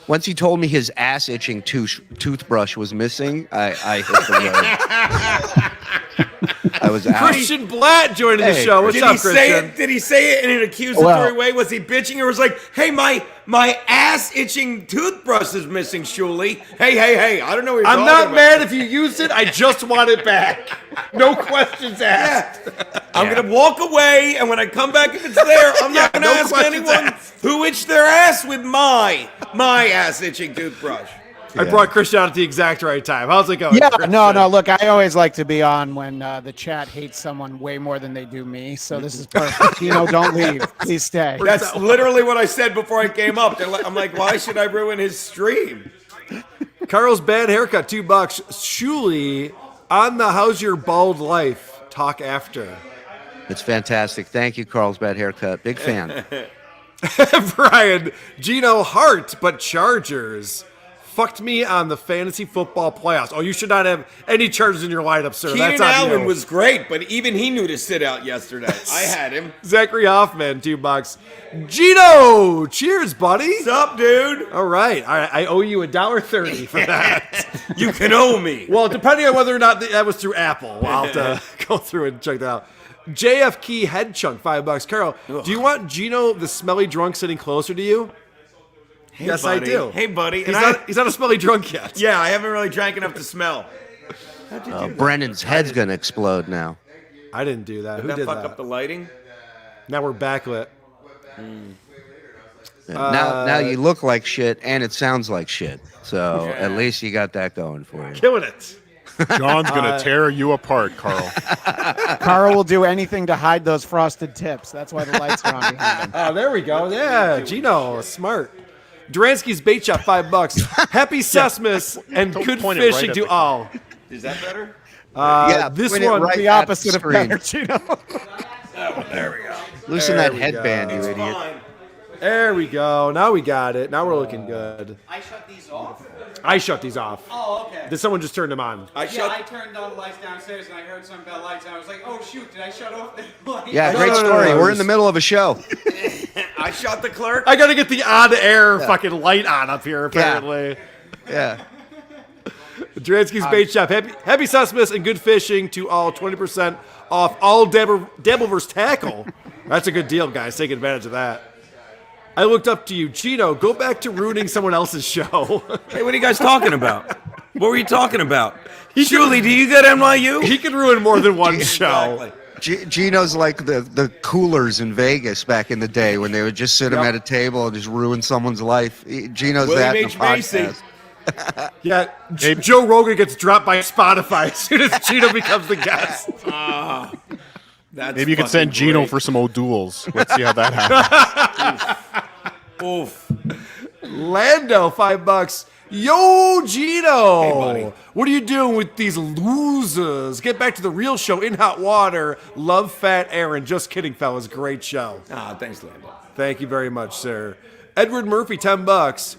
Once he told me his ass itching toothbrush was missing, I hit the road. I was out. Christian Blatt joining the Hey, show. What's Did up, he say Christian? it? Did he say it in an accusatory Well- way? Was he bitching or was like, "Hey, my ass itching toothbrush is missing, Shuli. Hey! I don't know what you're I'm talking not about." mad if you used it. I just want it back. No questions asked. I'm gonna walk away, and when I come back, if it's there, I'm not gonna no ask questions anyone asked. who itched their ass with my ass itching toothbrush. I brought Christian out at the exact right time. How's it going? Yeah, Christian? no. Look, I always like to be on when the chat hates someone way more than they do me. So this is perfect. Don't leave. Please stay. That's literally what I said before I came up. I'm like, why should I ruin his stream? Carl's bad haircut, $2. Shuli on the How's Your Bald Life talk after. It's fantastic. Thank you, Carl's bad haircut. Big fan. Brian, Gino Hart, but Chargers. Fucked me on the fantasy football playoffs. Oh, you should not have any Chargers in your lineup, sir. Keenan That's on Allen you. was great, but even he knew to sit out yesterday. I had him. Zachary Hoffman, $2. Gino, cheers, buddy. What's up, dude? All right, I owe you $1.30 for that. You can owe me. Well, depending on whether or not that was through Apple, I'll have to go through and check that out. JF Key Head Chunk, $5. Carol, do you want Gino the smelly drunk sitting closer to you? Hey, Yes, buddy. I do. Hey, buddy. He's not a smelly drunk yet. Yeah, I haven't really drank enough to smell. Brennan's head's gonna explode now. I didn't do that. Who Did that did fuck that? up the lighting? Now we're backlit. Now you look like shit and it sounds like shit. So at least you got that going for you. Killing it. John's gonna tear you apart, Carl. Carl will do anything to hide those frosted tips. That's why the lights are on behind him. Oh, there we go. Yeah, Gino, smart. Duransky's Bait Shop, $5. Happy Sesmas and Don't good point it right fishing at to the all. Is that better? Yeah, This point it one, right The at opposite of screen. better, Gino. There we go. Loosen There that we headband, go. you It's idiot. fine. There we go. Now we got it. Now we're looking good. I shut these off? I shut these off. Oh, okay. Did someone just turn them on? I Yeah, shut. I turned on the lights downstairs and I heard something about lights and I was like, oh shoot, did I shut off the lights? Yeah, No, great no, no, story. no, We're just- in the middle of a show. I shot the clerk. I gotta get the on-air fucking light on up here, apparently. Yeah. Duransky's Bait Shop. Happy Sesmas and good fishing to all. 20% off all Dabbleverse tackle. That's a good deal, guys. Take advantage of that. I looked up to you. Gino, go back to ruining someone else's show. Hey, what are you guys talking about? What were you talking about? Julie, do you get NYU? He can ruin more than one show. Exactly. Gino's like the coolers in Vegas back in the day when they would just sit him at a table and just ruin someones' life. Gino's that in William a H. Macy. podcast. Yeah, Joe Rogan gets dropped by Spotify as soon as Gino becomes the guest. That's Maybe you could fucking send Gino great. for some O'Douls. Let's see how that happens. Oof. Lando, $5. Yo, Gino. Hey, buddy. What are you doing with these losers? Get back to the real show in hot water. Love Fat Aaron. Just kidding, fellas. Great show. Ah, thanks, Lando. Thank you very much, sir. Edward Murphy, $10.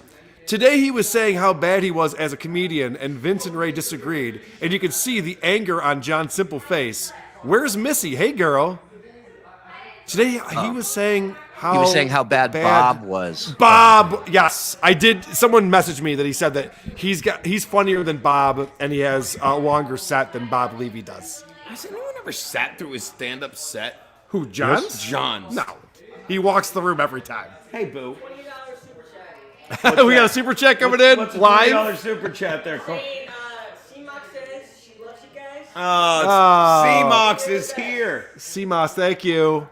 Today he was saying how bad he was as a comedian, and Vince and Ray disagreed, and you could see the anger on John's simple face. Where's Missy? Hey, girl. Today he was saying how He was saying how bad Bob was. Bob, yes, I did. Someone messaged me that he said that he's funnier than Bob, and he has a longer set than Bob Levy does. Has anyone ever sat through his stand-up set? Who, John's? John's. No, he walks the room every time. Hey, boo. We got a super chat coming in What's a live. $20 super chat there, Cole? C-Mox says she loves you guys. C-Mox is here. CMOS, thank you.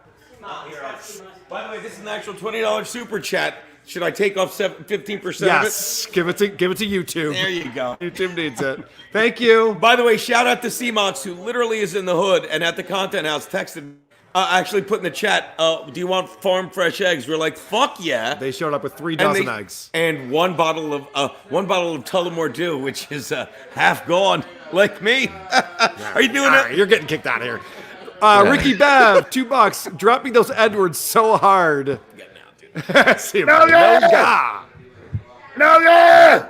By the way, this is an actual $20 super chat. Should I take off 15% Yes, give it to YouTube. of it? There you go. YouTube needs it. Thank you. By the way, shout out to C-Mox, who literally is in the hood and at the content house texted, actually put in the chat, do you want farm fresh eggs? We're like, fuck yeah. They showed up with 3 And dozen they- eggs. And one bottle of Tullamore Dew, which is half gone, like me. Are you doing All that? right, you're getting kicked out of here. Ricky Bev, $2. Dropping those Edwards so hard. See, No, yeah! yeah. No, yeah!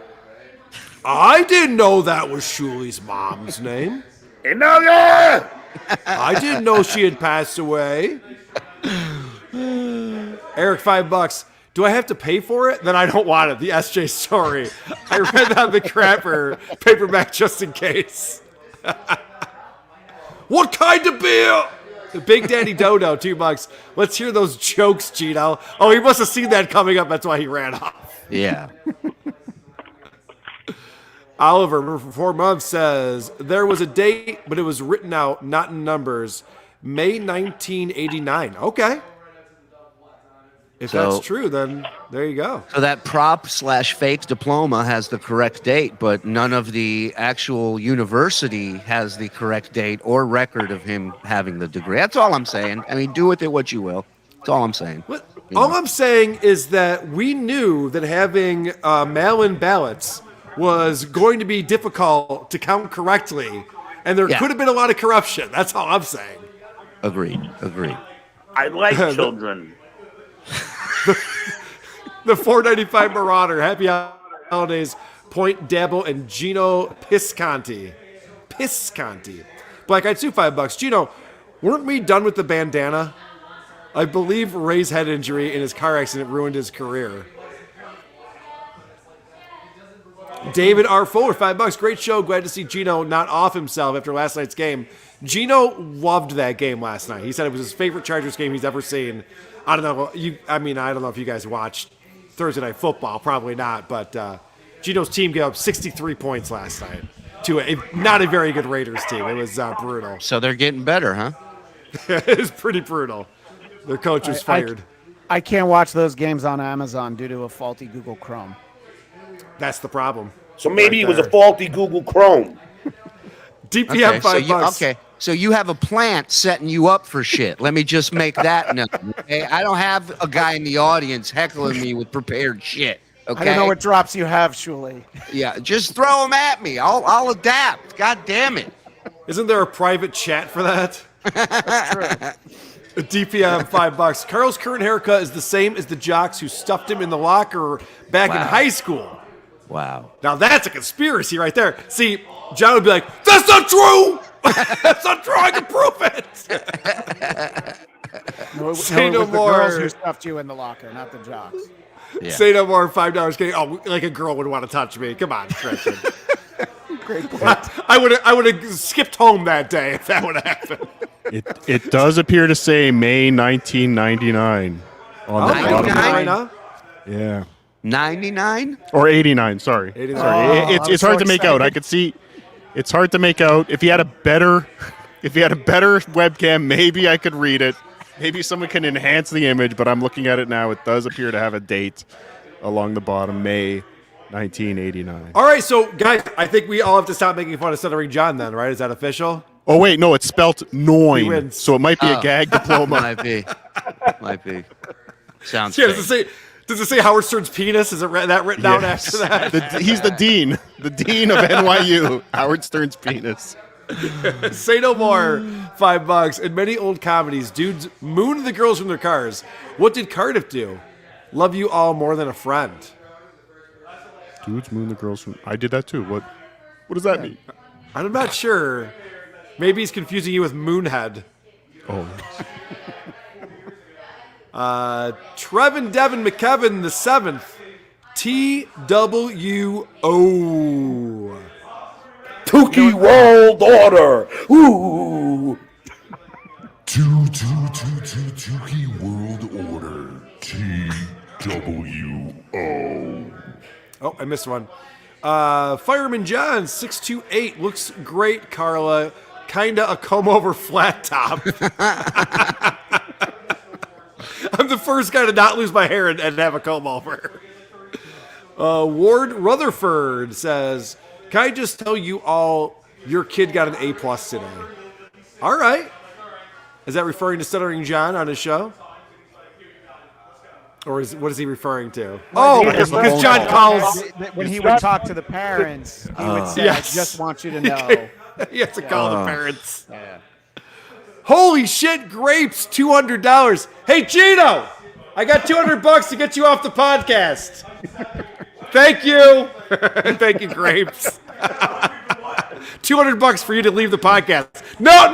I didn't know that was Shuli's mom's name. No, yeah! I didn't know she had passed away. Eric, $5. Do I have to pay for it? Then I don't want it. The SJ story. I read that on the Crapper paperback just in case. What kind of beer? Big Daddy Dodo, $2. Let's hear those jokes, Gino. Oh, he must have seen that coming up. That's why he ran off. Yeah. Oliver, for 4 months, says, there was a date, but it was written out, not in numbers. May 1989. Okay. If So- that's true, then there you go. So that prop/fake diploma has the correct date, but none of the actual university has the correct date or record of him having the degree. That's all I'm saying. I mean, do with it what you will. That's all I'm saying. What? All I'm saying is that we knew that having mail-in ballots was going to be difficult to count correctly, and there could have been a lot of corruption. That's all I'm saying. Agreed. I like children. The $4.95 Marauder. Happy holidays. Point, Dabble, and Gino Pisconti. Black Eyed Sue, $5. Gino, weren't we done with the bandana? I believe Ray's head injury in his car accident ruined his career. David R. Fuller, $5. Great show. Glad to see Gino not off himself after last night's game. Gino loved that game last night. He said it was his favorite Chargers game he's ever seen. I don't know. I don't know if you guys watched Thursday Night Football. Probably not. But Gino's team gave up 63 points last night to not a very good Raiders team. It was brutal. So they're getting better, huh? It was pretty brutal. Their coach was fired. I can't watch those games on Amazon due to a faulty Google Chrome. That's the problem. So maybe Right it was a there. faulty Google Chrome. DPM $5. Okay, so you have a plant setting you up for shit. Let me just make that known. Okay? I don't have a guy in the audience heckling me with prepared shit. Okay. I don't know what drops you have, Shuli. Yeah, just throw them at me. I'll adapt. God damn it. Isn't there a private chat for that? That's true. DPM $5. Carl's current haircut is the same as the jocks who stuffed him in the locker back in high school. Wow. Now that's a conspiracy right there. See, John would be like, "That's not true. That's not true. I can prove it." Say it no was the more. girls who stuffed you in the locker, not the jocks. Yeah. Say no more. $5 getting. Oh, like a girl would want to touch me. Come on, Christian. Great point. I would have skipped home that day if that would have happened. It does appear to say May 1999 on the bottom. 99? Huh? Yeah. 99? Or 89, sorry. 89. Sorry. Oh, It's I'm hard so to make out. excited. I could see it's hard to make out. If you had a better webcam, maybe I could read it. Maybe someone can enhance the image, but I'm looking at it now. It does appear to have a date along the bottom, May 1989. All right, so guys, I think we all have to stop making fun of Stuttering John then, right? Is that official? Oh wait, no, it's spelt He Noin, wins. so it might be a gag diploma. Might be. Sounds Yeah, fake. does it say Howard Stern's penis? Is it that written down after that? He's the dean of NYU, Howard Stern's penis. Say no more. $5. In many old comedies, dudes moon the girls from their cars. What did Cardiff do? Love you all more than a friend. Dudes moon the girls from. I did that too. What does that mean? I'm not sure. Maybe he's confusing you with Moonhead. Oh, Trevin Devin McKevin the 7th. TWO. Tukey World Order. Ooh. Tuki World Order. TWO. Oh, I missed one. Fireman John 628 looks great, Carla. Kinda a comb over flat top. I'm the first guy to not lose my hair and have a comb over. Ward Rutherford says, "Can I just tell you all, your kid got an A+ today." All right. Is that referring to Stuttering John on his show? Or what is he referring to? Oh, because John calls. When he would talk to the parents, he would say, Yes. I just want you to know. He has to call the parents. Holy shit, grapes, $200. Hey, Gino! I got $200 to get you off the podcast. Thank you. Thank you, Grapes. $200 for you to leave the podcast. No.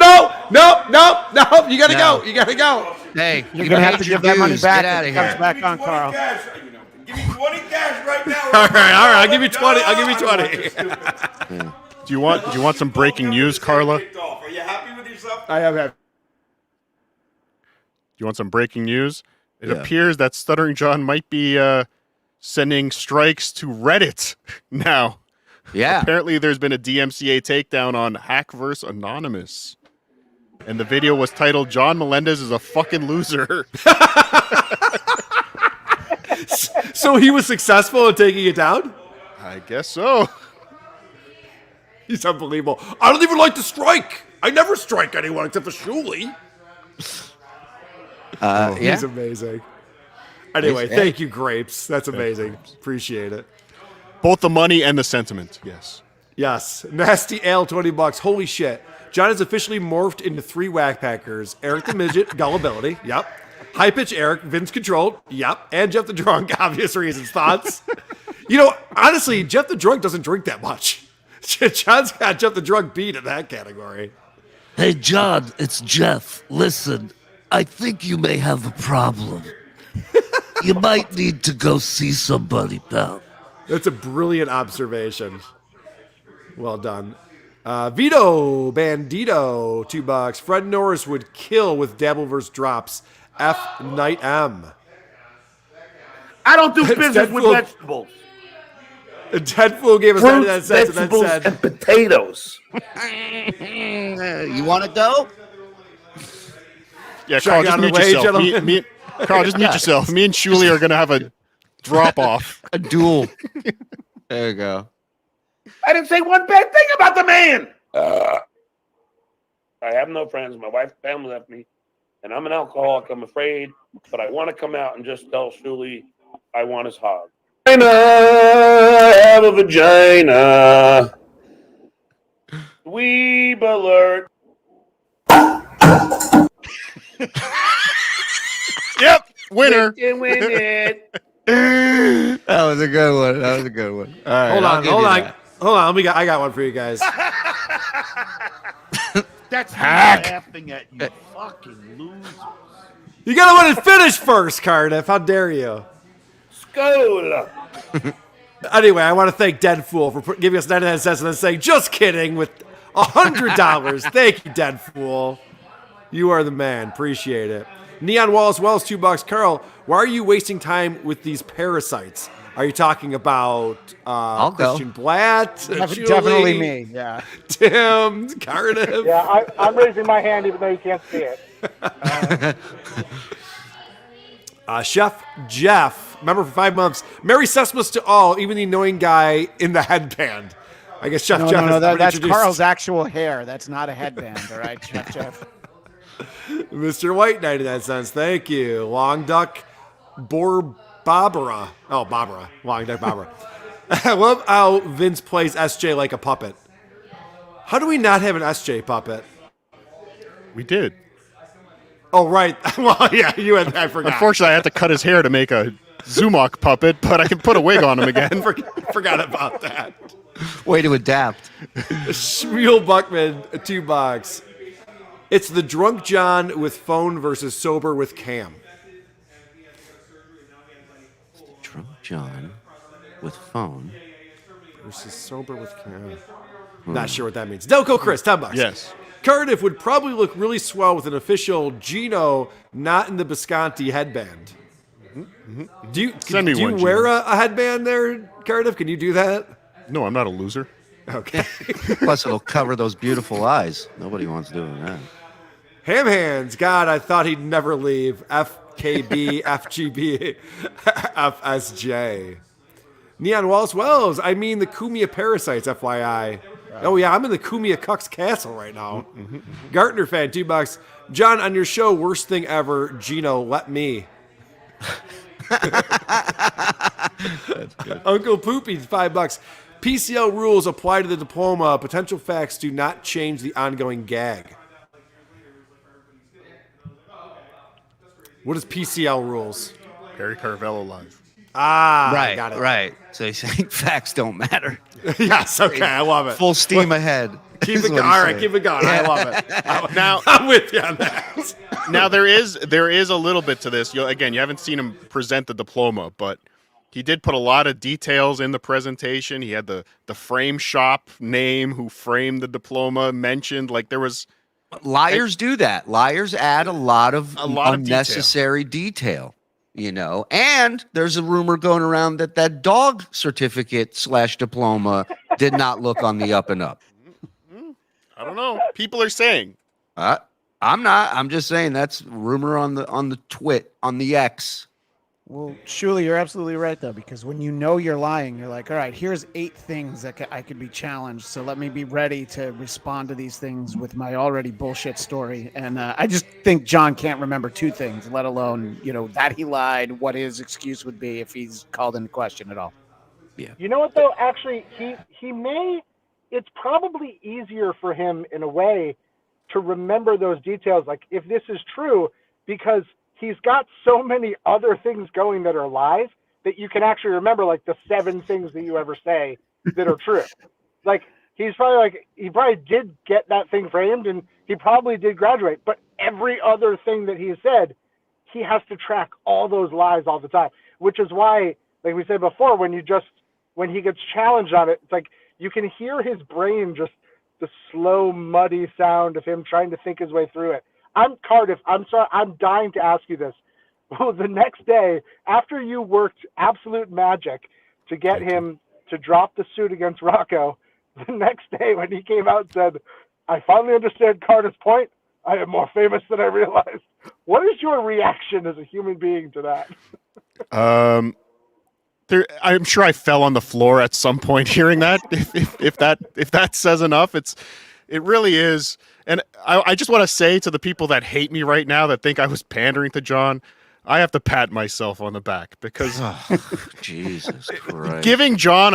You gotta go. You gotta go. Hey, You're gonna have to give that money back. Get out of It comes here. back on, Carl. Give me 20 cash right now. All right. I'll give you 20. I'll give you 20. Do you want some breaking news, Carla? Are you happy with yourself? I am happy. Do you want some breaking news? It appears that Stuttering John might be sending strikes to Reddit now. Yeah. Apparently, there's been a DMCA takedown on Hackverse Anonymous. And the video was titled, John Melendez is a fucking loser. So he was successful in taking it down? I guess so. He's unbelievable. I don't even like to strike. I never strike anyone except for Shuley. He's amazing. Anyway, thank you, Grapes. That's amazing. Appreciate it. Both the money and the sentiment, yes. Yes. Nasty Ale, $20. Holy shit. John has officially morphed into 3 whack packers. Eric the Midget, Gullibility. Yep. High Pitch Eric, Vince Controlled. Yep. And Jeff the Drunk, obvious reasons. Thoughts? Honestly, Jeff the Drunk doesn't drink that much. John's got Jeff the Drunk beat in that category. Hey, John, it's Jeff. Listen, I think you may have a problem. You might need to go see somebody, pal. That's a brilliant observation. Well done. Vito Bandito, $2. Fred Norris would kill with Dabbleverse drops. F Night M. I don't do business with vegetables. Deadpool gave us Fruits, 99 cents and then vegetables, said, and potatoes. You want to go? Yeah, Should Carl, I get just out of the mute way, yourself. gentlemen? Carl, just mute yourself. Me and Shuli are going to have a drop-off. A duel. There you go. I didn't say one bad thing about the man. I have no friends. My wife's family left me, and I'm an alcoholic. I'm afraid, but I want to come out and just tell Shuli I want his hog. I have a vagina. Weeb alert. Yep, winner. Win it. That was a good one. All right, hold I'll on. give you that. Hold on. I got one for you guys. That's laughing at you, fucking losers. You got to let it finish first, Cardiff. How dare you? Skull. Anyway, I want to thank Deadfool for giving us 99 cents and then saying, just kidding, with $100. Thank you, Deadfool. You are the man. Appreciate it. Neon Walls Wells, $2. Carl, why are you wasting time with these parasites? Are you talking about Christian Blatt? Definitely me, yeah. Tim, Cardiff? Yeah, I'm raising my hand even though you can't see it. Chef Jeff, member for 5 months. Merry Christmas to all, even the annoying guy in the headband. I guess Chef Jeff is that's introduced. Carl's actual hair. That's not a headband, all right, Jeff. Mr. White, 99 cents. Thank you. Long Duck Barbara. Oh, Barbara. Long Duck Barbara. I love how Vince plays SJ like a puppet. How do we not have an SJ puppet? We did. Oh, right. Well, yeah, I forgot. Unfortunately, I had to cut his hair to make a Zumok puppet, but I can put a wig on him again. Forgot about that. Way to adapt. Shmuel Buckman, $2. It's the drunk John with phone versus sober with Cam. Drunk John with phone versus sober with Cam. Not sure what that means. Delco Chris, $10. Yes. Cardiff would probably look really swell with an official Gino, not in the Bisconti headband. Do you wear a headband there, Cardiff? Can you do that? No, I'm not a loser. Okay. Plus, it'll cover those beautiful eyes. Nobody wants doing that. Ham Hands, God, I thought he'd never leave. FKB, FGB, FSJ. Neon Walls Wells, I mean the Kumia parasites, FYI. Oh, yeah, I'm in the Kumia Cuck's castle right now. Gartner fan, $2. John, on your show, worst thing ever, Gino, let me. That's good. Uncle Poopy, $5. PCL rules apply to the diploma. Potential facts do not change the ongoing gag. What is PCL rules? Harry Carvello live. Ah, Right, got it. right. So he's saying facts don't matter. Yes, okay, I love it. Full steam ahead. Keep is it what going. he's All right, saying. keep it going. I love it. Now, I'm with you on that. now there is a little bit to this. Again, you haven't seen him present the diploma, but he did put a lot of details in the presentation. He had the frame shop name who framed the diploma mentioned. Like there was Liars do that. Liars add a lot of of unnecessary detail. You know, and there's a rumor going around that dog certificate / diploma did not look on the up and up. I don't know. People are saying. I'm not. I'm just saying that's rumor on the twit on the X. Well, Shuli, you're absolutely right, though, because when you know you're lying, you're like, all right, here's 8 things that I could be challenged. So let me be ready to respond to these things with my already bullshit story. And I just think John can't remember 2 things, let alone, that he lied, what his excuse would be if he's called into question at all. Yeah. You know what, though? Actually, he may. It's probably easier for him in a way to remember those details. Like, if this is true, because he's got so many other things going that are lies that you can actually remember, like the 7 things that you ever say that are true. Like he probably did get that thing framed and he probably did graduate, but every other thing that he said, he has to track all those lies all the time, which is why, like we said before, when he gets challenged on it, it's like you can hear his brain, just the slow, muddy sound of him trying to think his way through it. Cardiff, I'm sorry, I'm dying to ask you this. Well, the next day, after you worked absolute magic to get him to drop the suit against Rocco, the next day when he came out and said, I finally understand Cardiff's point, I am more famous than I realized. What is your reaction as a human being to that? I'm sure I fell on the floor at some point hearing that. If that says enough, it really is. And I just want to say to the people that hate me right now that think I was pandering to John, I have to pat myself on the back because Jesus Christ. Giving John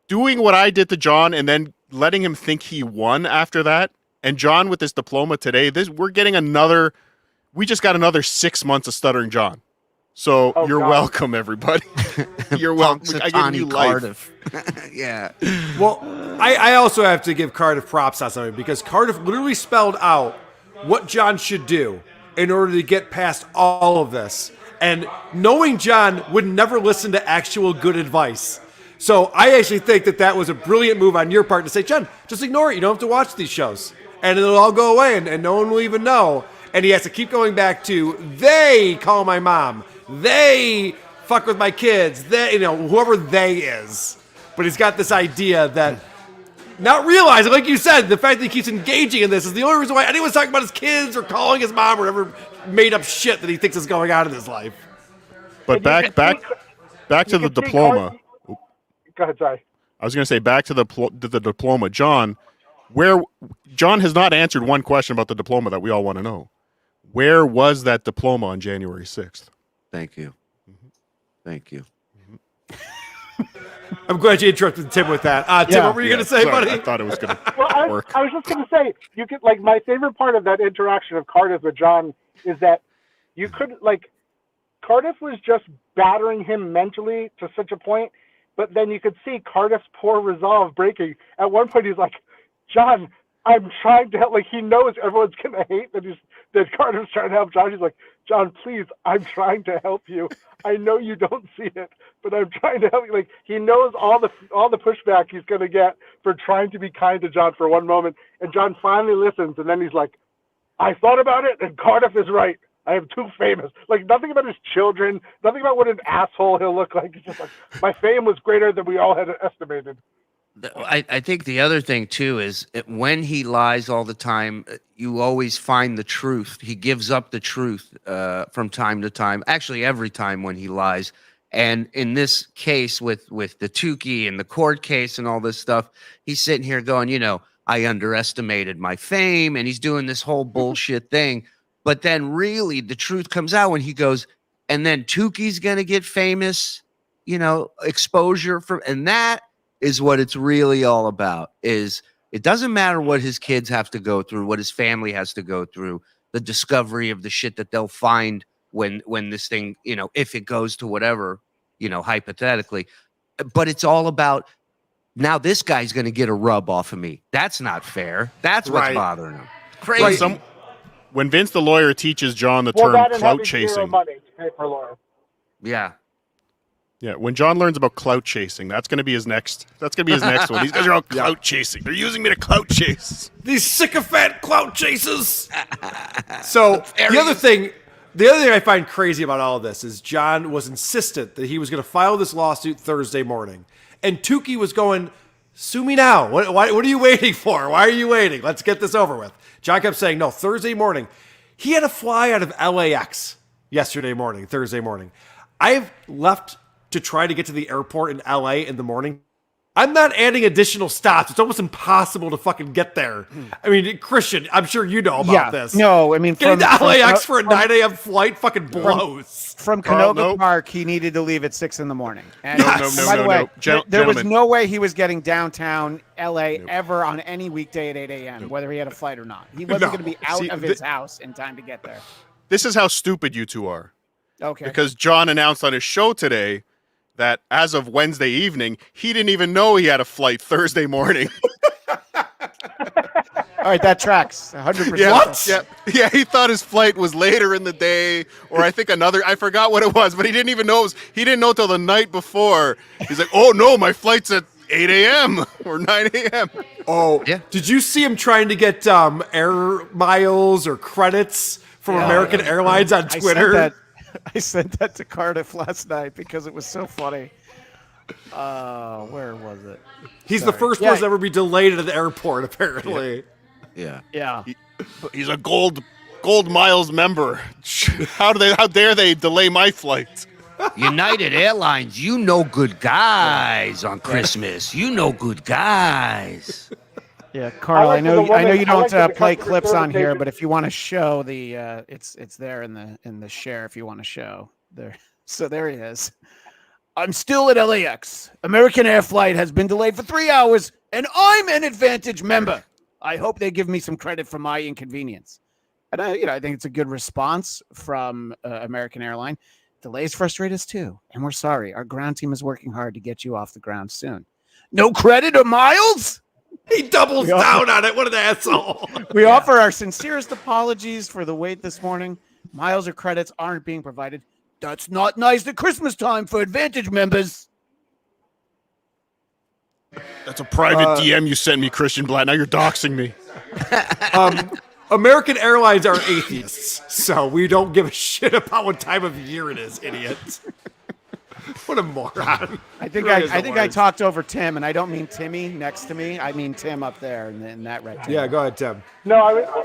doing what I did to John and then letting him think he won after that. And John with this diploma today, we just got another 6 months of Stuttering John. So you're welcome, everybody. You're welcome. I give you life. Yeah. Well, I also have to give Cardiff props on something because Cardiff literally spelled out what John should do in order to get past all of this. And knowing John would never listen to actual good advice. So I actually think that was a brilliant move on your part to say, John, just ignore it. You don't have to watch these shows. And it'll all go away and no one will even know. And he has to keep going back to, they call my mom. They fuck with my kids. They, whoever they is. But he's got this idea that, not realizing, like you said, the fact that he keeps engaging in this is the only reason why anyone's talking about his kids or calling his mom or whatever made up shit that he thinks is going on in his life. But back to the diploma. Go ahead, sorry. I was going to say back to the diploma, John. John has not answered one question about the diploma that we all want to know. Where was that diploma on January 6th? Thank you. Thank you. I'm glad you interrupted Tim with that. Tim, what were you going to say, buddy? I thought it was going to work. I was just going to say, you could, like, my favorite part of that interaction of Cardiff with John is that you could, like, Cardiff was just battering him mentally to such a point, but then you could see Cardiff's poor resolve breaking. At one point, he's like, John, I'm trying to help. Like, he knows everyone's going to hate that Cardiff's trying to help John. He's like, John, please, I'm trying to help you. I know you don't see it, but I'm trying to help you. Like, he knows all the pushback he's going to get for trying to be kind to John for one moment. And John finally listens, and then he's like, I thought about it, and Cardiff is right. I am too famous. Like, nothing about his children, nothing about what an asshole he'll look like. He's just like, my fame was greater than we all had estimated. I think the other thing, too, is when he lies all the time, you always find the truth. He gives up the truth from time to time, actually every time when he lies. And in this case with the Tukey and the court case and all this stuff, he's sitting here going, I underestimated my fame, and he's doing this whole bullshit thing. But then really the truth comes out when he goes, and then Tukey's going to get famous, exposure from, and that is what it's really all about. Is it doesn't matter what his kids have to go through, what his family has to go through, the discovery of the shit that they'll find when this thing, if it goes to whatever, hypothetically. But it's all about now this guy's going to get a rub off of me. That's not fair. That's what's Right. bothering him. Crazy. When Vince the lawyer teaches John the Well, term that and clout having zero chasing. money to pay for a lawyer. Yeah. Yeah, when John learns about clout chasing, that's going to be his next. That's going to be his next one. These guys are all clout chasing. They're using me to clout chase. These sycophant clout chasers. So the other thing I find crazy about all of this is John was insistent that he was going to file this lawsuit Thursday morning, and Tukey was going, "Sue me now. What are you waiting for? Why are you waiting? Let's get this over with." John kept saying, "No, Thursday morning." He had to fly out of LAX Thursday morning. I've left to try to get to the airport in LA in the morning. I'm not adding additional stops. It's almost impossible to fucking get there. I mean, Christian, I'm sure you know about this. No, I mean, Getting to LAX for a 9 a.m. flight fucking blows. From Carl, Canoga no. Park, he needed to leave at 6 a.m. And Yes. by the way, there was Gentlemen. no way he was getting downtown LA ever on any weekday at 8 a.m., whether he had a flight or not. He wasn't going to be out See, of his house in time to get there. This is how stupid you two are. Okay. Because John announced on his show today that as of Wednesday evening, he didn't even know he had a flight Thursday morning. All right, that tracks 100%. Yeah, what? Yeah, he thought his flight was later in the day, or I think I forgot what it was, but he didn't even know. He didn't know till the night before. He's like, "Oh no, my flight's at 8 a.m. or 9 a.m." Oh, yeah. Did you see him trying to get air miles or credits from American Airlines on Twitter? I sent that to Cardiff last night because it was so funny. Where was it? He's the first person to ever be delayed at the airport, apparently. Yeah. Yeah. He's a gold miles member. How dare they delay my flight? United Airlines, you know good guys on Christmas. You know good guys. Yeah, Carl, I know you don't play clips service on here, agent- but if you want to show the it's there in the share if you want to show there. So there he is. I'm still at LAX. American Air flight has been delayed for 3 hours, and I'm an Advantage member. I hope they give me some credit for my inconvenience. And I think it's a good response from American Airline. Delays frustrate us too, and we're sorry. Our ground team is working hard to get you off the ground soon. No credit or miles? He doubles down on it. What an asshole. We offer our sincerest apologies for the wait this morning. Miles or credits aren't being provided. That's not nice at Christmas time for Advantage members. That's a private DM you sent me, Christian Blatt. Now you're doxing me. American Airlines are atheists, so we don't give a shit about what time of year it is, idiots. What a moron. I think I talked over Tim, and I don't mean Timmy next to me. I mean Tim up there in that rectangle. Yeah, go ahead, Tim. No,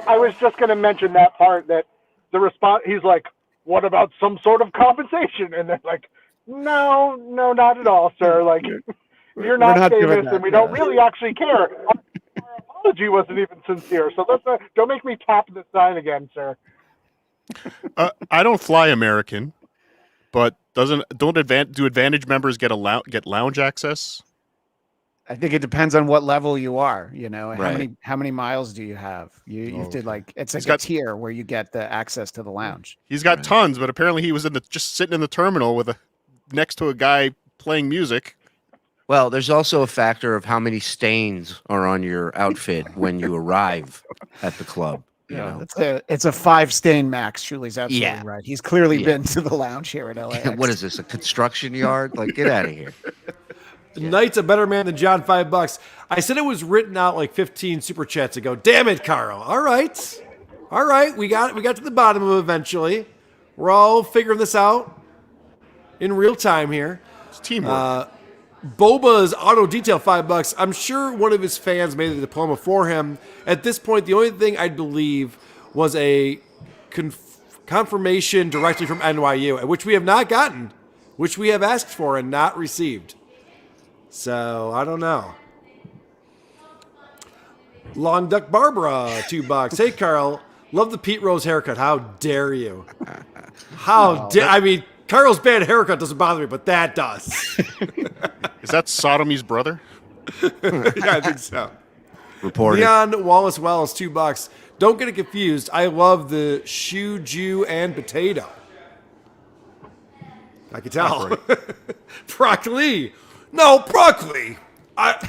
I was just going to mention that part that the response, he's like, "What about some sort of compensation?" And they're like, no, not at all, sir. Like, you're not famous, and we don't really actually care. Our apology wasn't even sincere, so don't make me tap the sign again, sir. I don't fly American, but do Advantage members get lounge access? I think it depends on what level you are. Right. How many miles do you have? You have to it's like a tier where you get the access to the lounge. He's got tons, but apparently he was just sitting in the terminal next to a guy playing music. Well, there's also a factor of how many stains are on your outfit when you arrive at the club. You know? It's a 5-stain max. Shuli's absolutely Yeah. right. He's clearly been to the lounge here at LA. What is this, a construction yard? Like, get out of here. Knight's a better man than John, $5. I said it was written out like 15 super chats ago. Damn it, Carl. All right. We got to the bottom of it eventually. We're all figuring this out in real time here. It's teamwork. Boba's auto detail, $5. I'm sure one of his fans made the diploma for him. At this point, the only thing I'd believe was a confirmation directly from NYU, which we have not gotten, which we have asked for and not received. So I don't know. Long Duck Barbara, $2. Hey, Carl, love the Pete Rose haircut. How dare you? I mean, Carl's bad haircut doesn't bother me, but that does. Is that Sodomy's brother? Yeah, I think so. Reported. Leon Wallace Wells, $2. Don't get it confused. I love the shoe, Jew, and potato. I could tell. Broccoli. No, Broccoli.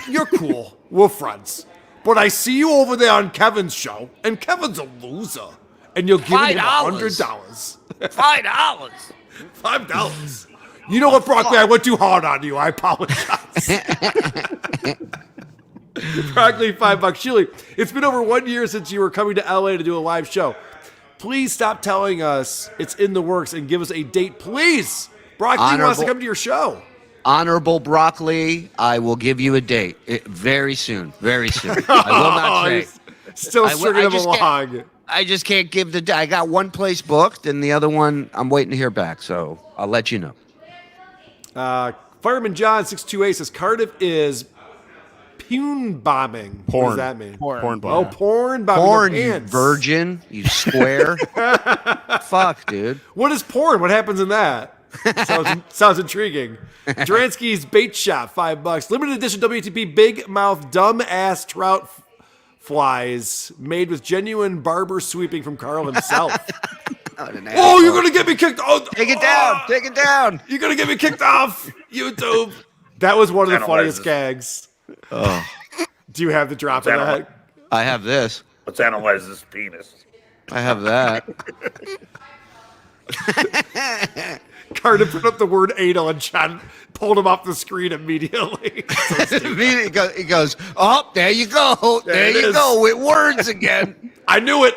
You're cool. We're friends. But I see you over there on Kevin's show, and Kevin's a loser. And you're giving him $100. $5. $5. You know what, Broccoli? I went too hard on you. I apologize. Broccoli, $5. Shuli, it's been over 1 year since you were coming to LA to do a live show. Please stop telling us it's in the works and give us a date, please. Broccoli wants to come to your show. Honorable Broccoli, I will give you a date very soon. Very soon. I will not say. Still stringing him along. I just can't give the date. I got one place booked, and the other one I'm waiting to hear back. So I'll let you know. Fireman John 628 says Cardiff is pune bombing. Porn. What does that mean? Porn bomb. Oh, porn bombing. Porn, the you pants. virgin, you square. Fuck, dude. What is porn? What happens in that? Sounds intriguing. Dransky's Bait Shop, $5. Limited edition WTP big mouth dumb ass trout flies made with genuine barber sweeping from Carl himself. Oh, you're gonna get me kicked off. Take it down. Take it down. You're gonna get me kicked off YouTube. That was one of the funniest gags. Oh. Do you have the drop of that? I have this. Let's analyze this penis. I have that. Carter put up the word anal and John pulled him off the screen immediately. He goes, oh, there you go. There you go with words again. I knew it.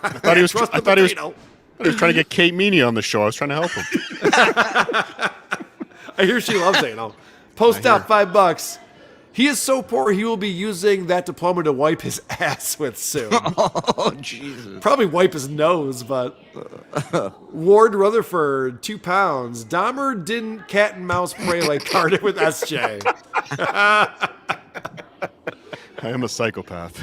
I thought he was trying to get Kate Meany on the show. I was trying to help him. I hear she loves anal. Post out $5. He is so poor he will be using that diploma to wipe his ass with soon. Oh, Jesus. Probably wipe his nose, but Ward Rutherford, 2 pounds. Dahmer didn't cat and mouse play like Carter with SJ. I am a psychopath.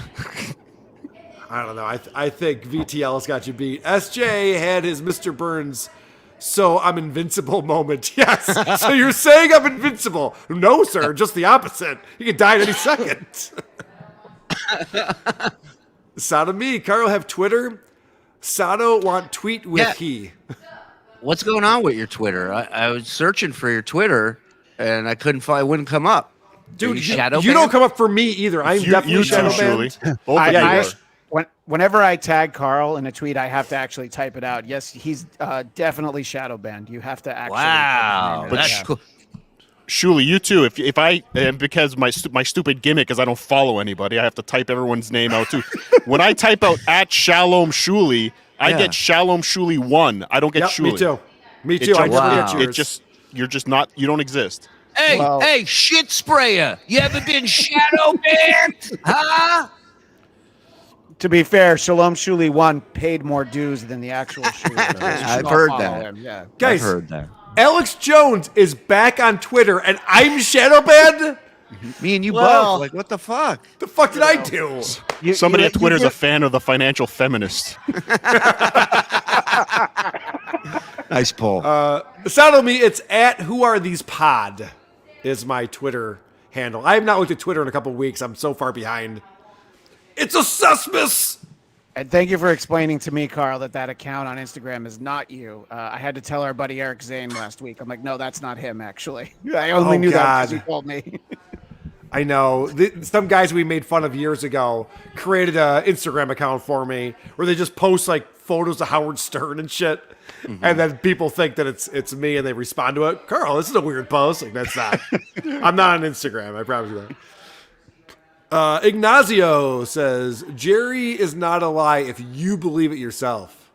I don't know. I think VTL's got you beat. SJ had his Mr. Burns, so I'm invincible moment. Yes. So you're saying I'm invincible? No, sir. Just the opposite. You could die at any second. Sato me. Carl have Twitter. Sato want tweet with he. What's going on with your Twitter? I was searching for your Twitter, and I couldn't find. It wouldn't come up. Dude, you don't come up for me either. I'm definitely shadow banned. Both of you. Whenever I tag Carl in a tweet, I have to actually type it out. Yes, he's definitely shadow banned. You have to actually. Wow, that's cool. Shuli, you too. If I and because my stupid gimmick is I don't follow anybody, I have to type everyone's name out too. When I type out at Shalom Shuli, I get Shalom Shuli 1. I don't get Shuli. Me too. Me too. I never get yours. You're just not. You don't exist. Hey, shit sprayer! You ever been shadow banned? Huh? To be fair, Shalom Shuli 1 paid more dues than the actual Shuli. I've heard that. Yeah. Guys, I've heard that. Alex Jones is back on Twitter, and I'm shadow banned? Me and you both. Like, what the fuck? The fuck did I do? Somebody at Twitter is a fan of the financial feminist. Nice pull. Sound on me, it's at Who Are These Pod is my Twitter handle. I have not looked at Twitter in a couple of weeks. I'm so far behind. It's a Sesmus! And thank you for explaining to me, Carl, that account on Instagram is not you. I had to tell our buddy Eric Zane last week. I'm like, no, that's not him, actually. I only knew that because he told me. I know. Some guys we made fun of years ago created an Instagram account for me where they just post like photos of Howard Stern and shit. Mm-hmm. And then people think that it's me and they respond to it. Carl, this is a weird post. Like, that's not. I'm not on Instagram. I promise you that. Ignacio says, Jerry is not a lie if you believe it yourself.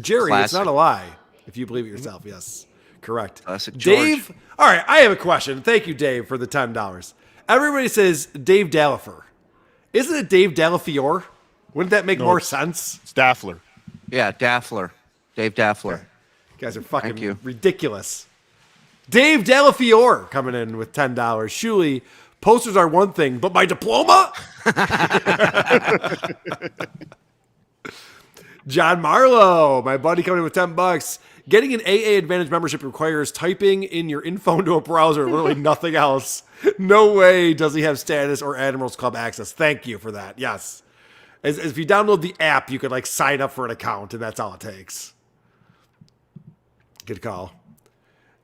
Jerry, it's not a lie if you believe it yourself. Yes, correct. Classic George. Dave, all right, I have a question. Thank you, Dave, for the $10. Everybody says Dave Dalafer. Isn't it Dave Delafiore? Wouldn't that make more sense? It's Daffler. Yeah, Daffler. Dave Daffler. You guys are fucking ridiculous. Dave Delafiore coming in with $10. Shuli, posters are one thing, but my diploma? John Marlowe, my buddy, coming in with $10. Getting an AA Advantage membership requires typing in your info into a browser, literally nothing else. No way does he have status or Admirals Club access. Thank you for that. Yes. As if you download the app, you could like sign up for an account, and that's all it takes. Good call.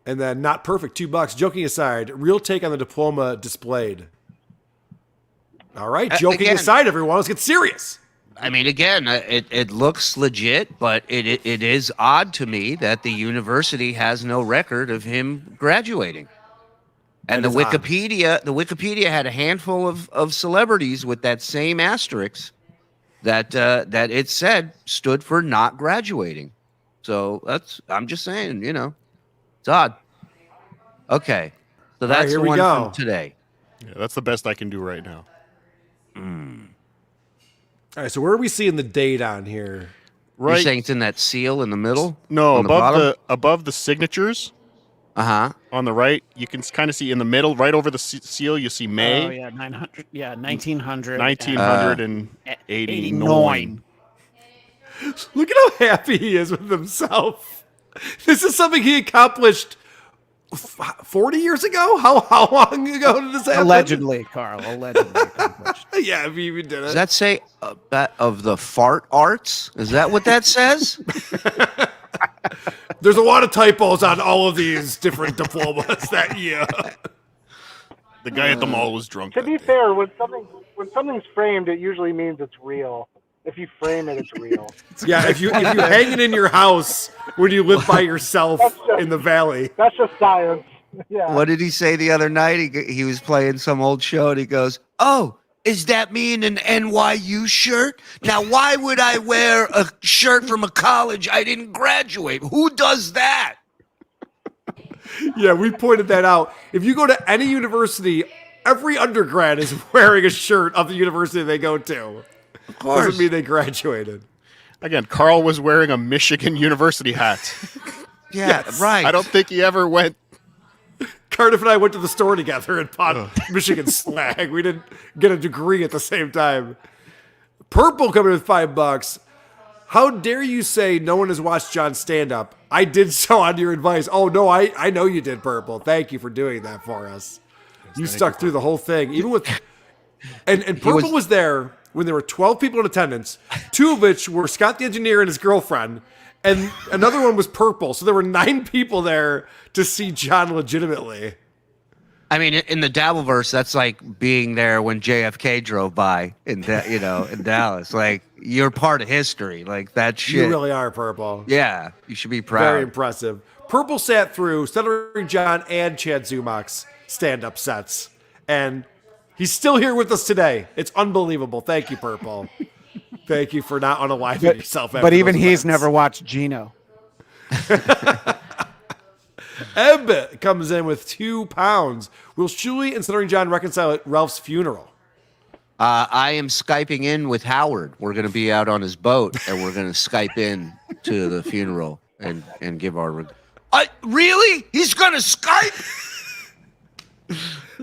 And then not perfect, $2. Joking aside, real take on the diploma displayed. All right, joking aside, everyone, let's get serious. I mean, again, it looks legit, but it is odd to me that the university has no record of him graduating. And the Wikipedia had a handful of celebrities with that same asterisk that it said stood for not graduating. So I'm just saying, it's odd. Okay, so that's the one from today. Yeah, that's the best I can do right now. All right, so where are we seeing the date on here? Right. You're saying it's in that seal in the middle? No, above the signatures. On the right, you can kind of see in the middle, right over the seal, you see May. Oh yeah, 900. Yeah, 1900. 1989. Look at how happy he is with himself. This is something he accomplished 40 years ago? How long ago did this happen? Allegedly, Carl. Allegedly accomplished. Yeah, if he even did it. Does that say of the fart arts? Is that what that says? There's a lot of typos on all of these different diplomas that year. The guy at the mall was drunk. To be fair, when something's framed, it usually means it's real. If you frame it, it's real. Yeah, if you hang it in your house when you live by yourself in the valley. That's just science. Yeah. What did he say the other night? He was playing some old show and he goes, "Oh, is that me in an NYU shirt? Now, why would I wear a shirt from a college I didn't graduate? Who does that?" Yeah, we pointed that out. If you go to any university, every undergrad is wearing a shirt of the university they go to. Of course. Doesn't mean they graduated. Again, Carl was wearing a Michigan University hat. Yeah, right. I don't think he ever went. Cardiff and I went to the store together and bought Michigan swag. We didn't get a degree at the same time. Purple coming with $5. How dare you say no one has watched John stand up? I did so on your advice. Oh, no, I know you did, Purple. Thank you for doing that for us. You stuck through the whole thing. Even with and Purple was there when there were 12 people in attendance, 2 of which were Scott the engineer and his girlfriend, and another one was Purple. So there were 9 people there to see John legitimately. I mean, in the Dabbleverse, that's like being there when JFK drove by in Dallas. Like, you're part of history. Like, that shit. You really are, Purple. Yeah, you should be proud. Very impressive. Purple sat through Stuttering John and Chad Zumach's stand-up sets, and he's still here with us today. It's unbelievable. Thank you, Purple. Thank you for not unaliving yourself. But even he's never watched Gino. Eb comes in with £2. Will Shuli and Stuttering John reconcile at Ralph's funeral? I am Skyping in with Howard. We're going to be out on his boat, and we're going to Skype in to the funeral and give our... Really? He's going to Skype?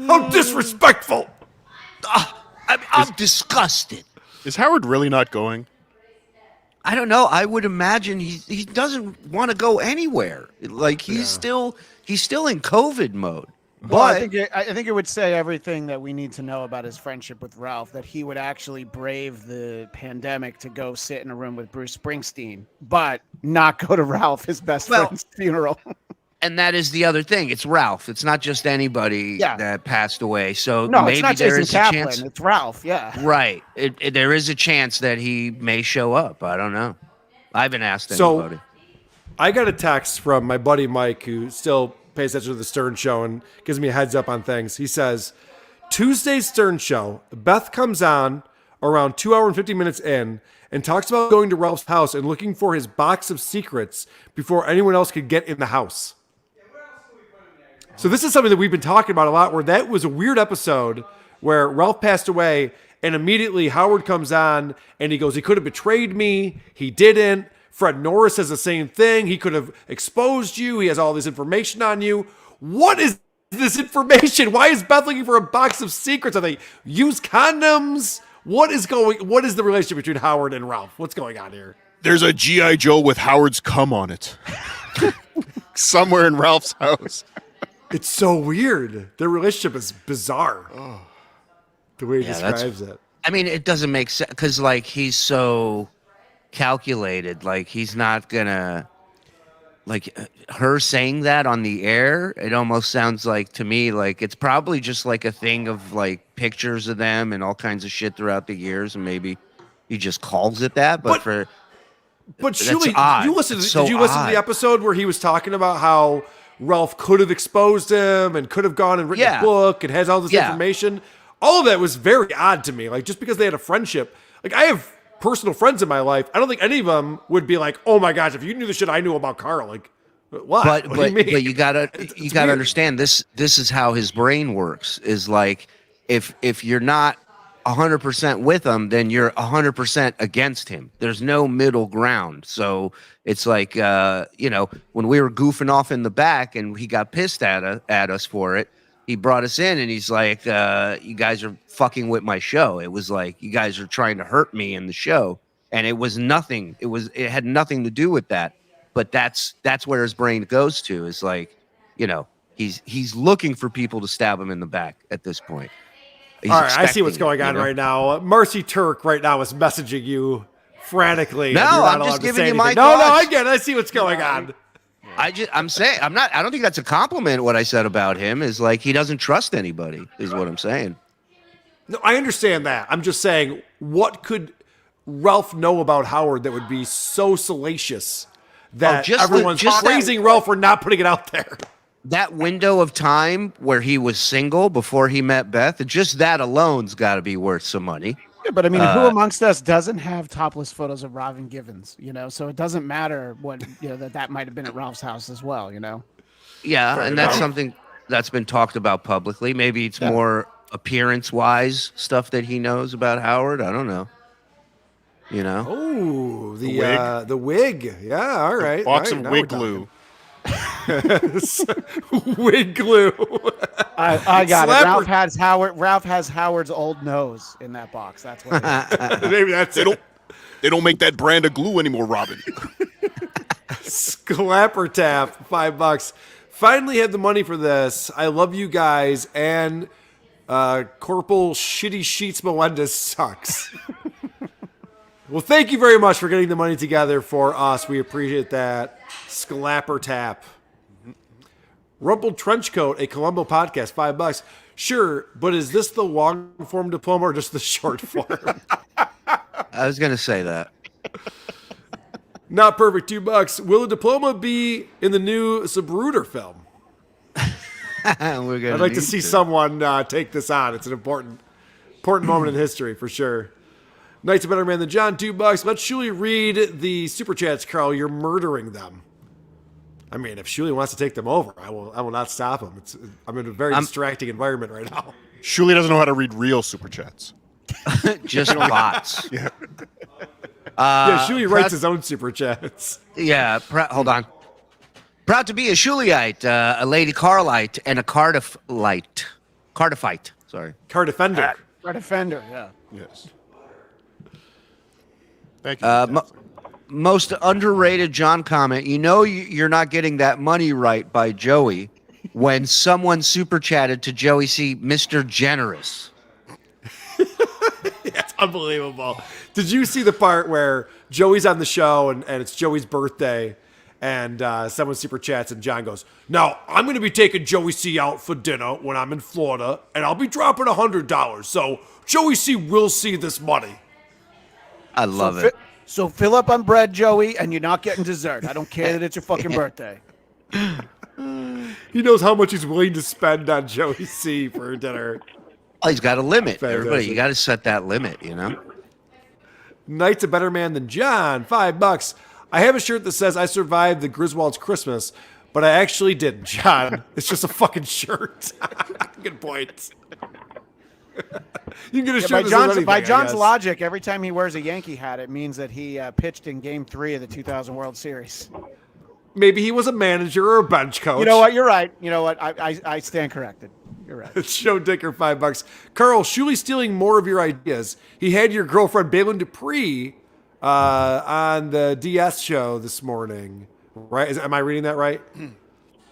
How disrespectful! I'm disgusted. Is Howard really not going? I don't know. I would imagine he doesn't want to go anywhere. Like, he's still in COVID mode. Well, But I think it would say everything that we need to know about his friendship with Ralph, that he would actually brave the pandemic to go sit in a room with Bruce Springsteen, but not go to Ralph, his best friend's funeral. And that is the other thing. It's Ralph. It's not just anybody that passed away. So No, maybe it's not there Jason is Kaplan. a chance. It's Ralph. Yeah. Right. There is a chance that he may show up. I don't know. I haven't asked anybody. So I got a text from my buddy Mike, who still pays attention to the Stern Show and gives me a heads up on things. He says, Tuesday's Stern Show, Beth comes on around 2 hours and 50 minutes in and talks about going to Ralph's house and looking for his box of secrets before anyone else could get in the house. So this is something that we've been talking about a lot, where that was a weird episode where Ralph passed away and immediately Howard comes on and he goes, he could have betrayed me. He didn't. Fred Norris says the same thing. He could have exposed you. He has all this information on you. What is this information? Why is Beth looking for a box of secrets? Are they used condoms? What is the relationship between Howard and Ralph? What's going on here? There's a G.I. Joe with Howard's cum on it. Somewhere in Ralph's house. It's so weird. Their relationship is bizarre. The way he describes it. I mean, it doesn't make sense because, like, he's so calculated. Like, he's not gonna. her saying that on the air, it almost sounds like to me like it's probably just like a thing of like pictures of them and all kinds of shit throughout the years, and maybe he just calls it that. But But that's Shuli, odd. did you listen? It's so Did you listen to odd. the episode where he was talking about how Ralph could have exposed him and could have gone and written a book and has all this information? All of that was very odd to me. Like, just because they had a friendship, like I have personal friends in my life, I don't think any of them would be like, "Oh my gosh, if you knew the shit I knew about Carl, like, what? But What do you mean?" but you gotta weird. understand this. This is how his brain works. Is like if you're not 100% with him, then you're 100% against him. There's no middle ground. So it's like when we were goofing off in the back and he got pissed at us for it. He brought us in and he's like, "You guys are fucking with my show." It was like you guys are trying to hurt me in the show, and it was nothing. It had nothing to do with that. But that's where his brain goes to. Is like, he's looking for people to stab him in the back at this point. He's All right, I see what's expecting going it, on right now. Marcy Turk right now is messaging you frantically. No, and you're not I'm allowed just to giving say you my anything. No, thoughts. I get it. I see what's going on. I don't think that's a compliment. What I said about him is like he doesn't trust anybody. Is what I'm saying. No, I understand that. I'm just saying, what could Ralph know about Howard that would be so salacious that everyone's praising Ralph for not putting it out there? That window of time where he was single before he met Beth, just that alone's got to be worth some money. Yeah, but I mean, who amongst us doesn't have topless photos of Robin Givens? So it doesn't matter what that might have been at Ralph's house as well. Yeah, Fair and that's enough. something that's been talked about publicly. Maybe it's more appearance-wise stuff that he knows about Howard. I don't know. Oh, wig? The wig. Yeah, all right. Box all of right, wig glue. Wig glue. I got Slapper. it. Ralph has Howard's old nose in that box. That's what it is. Maybe that's it. They don't make that brand of glue anymore, Robin. Sclapper tap, $5. Finally had the money for this. I love you guys. And Corporal Shitty Sheets Melendez sucks. Well, thank you very much for getting the money together for us. We appreciate that. Sclapper tap. Rumpled Trenchcoat, a Columbo podcast, $5. Sure, but is this the long form diploma or just the short form? I was gonna say that. Not perfect, $2. Will the diploma be in the new Zabruder film? We're gonna I'd like to need see someone take this on. It's an important moment in history for sure. Knight's a better man than John, $2. Let Shuli read the super chats, Carl. You're murdering them. I mean, if Shuli wants to take them over, I will not stop him. I'm in a very distracting environment right now. Shuli doesn't know how to read real super chats. Just bots. Yeah. Shuli writes his own super chats. Yeah, hold on. Proud to be a Shuliite, a Lady Carlite, and a Cardiffite. Sorry. Car defender. Our defender, yeah. Yes. Thank you. Most underrated John comment. You're not getting that money right by Joey when someone super chatted to Joey C. Mr. Generous. It's unbelievable. Did you see the part where Joey's on the show and it's Joey's birthday and someone super chats and John goes, "Now, I'm going to be taking Joey C out for dinner when I'm in Florida and I'll be dropping $100. So Joey C will see this money." I love it. So fill up on bread, Joey, and you're not getting dessert. I don't care that it's your fucking birthday. He knows how much he's willing to spend on Joey C for dinner. Oh, he's got a limit. Fantastic. Everybody, you got to set that limit, Knight's a better man than John, $5. I have a shirt that says I survived the Griswold's Christmas, but I actually didn't, John. It's just a fucking shirt. Good point. You can get a shirt that says anything, By I John's guess. logic, every time he wears a Yankee hat, it means that he pitched in Game 3 of the 2000 World Series. Maybe he was a manager or a bench coach. You know what? You're right. You know what? I stand corrected. You're right. Show Dicker $5. Carl, Shuli stealing more of your ideas. He had your girlfriend Balin Dupree on the DS show this morning. Right? Am I reading that right?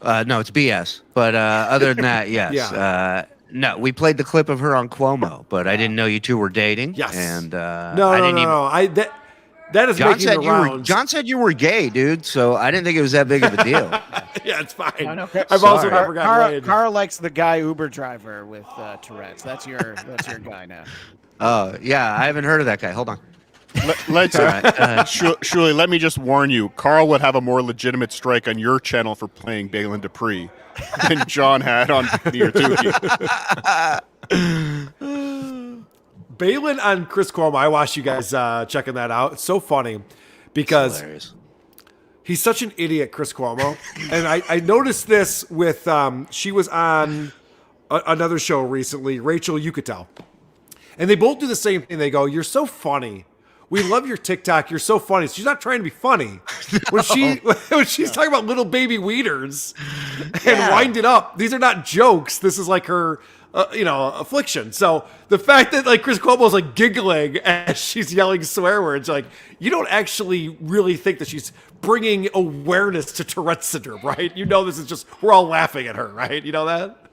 No, it's BS. But other than that, yes. Yeah. No, we played the clip of her on Cuomo, but I didn't know you two were dating. Yes. And No. That is John making said the you were. rounds. John said you were gay, dude. So I didn't think it was that big of a deal. Yeah, it's fine. No, I've also sorry. never gotten laid. Carl likes the guy Uber driver with Tourette's. That's your guy now. Oh yeah, I haven't heard of that guy. Hold on. Let's All right. Shuli, let me just warn you. Carl would have a more legitimate strike on your channel for playing Balin Dupree than John had on the Artuki. Balin on Chris Cuomo. I watched you guys checking that out. It's so funny because Hilarious. he's such an idiot, Chris Cuomo. And I noticed this with she was on another show recently, Rachel Yucatel. And they both do the same thing. They go, "You're so funny. We love your TikTok. You're so funny." She's not trying to be funny. When she's talking about little baby wieners and wind it up, these are not jokes. This is like her, affliction. So the fact that like Chris Cuomo's like giggling as she's yelling swear words, like you don't actually really think that she's bringing awareness to Tourette's syndrome, right? You know, this is just we're all laughing at her, right? You know that.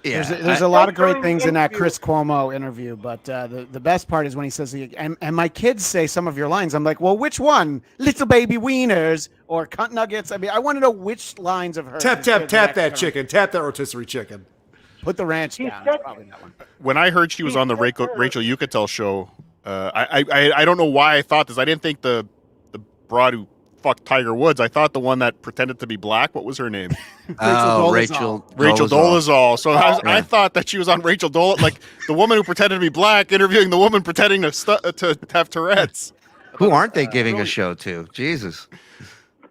Yeah. There's a lot of great things in that Chris Cuomo interview, but the best part is when he says, and my kids say some of your lines. I'm like, well, which one? Little baby wieners or cunt nuggets? I mean, I want to know which lines of her. Tap that chicken. Tap that rotisserie chicken. Put the ranch down. It's probably that one. When I heard she was on the Rachel Yucatel show, I don't know why I thought this. I didn't think the broad who fucked Tiger Woods. I thought the one that pretended to be black. What was her name? Rachel Dolezal. So I Yeah. thought that she was on Rachel Dolezal, like the woman who pretended to be black, interviewing the woman pretending to have Tourette's. Who aren't they giving a show to? Jesus.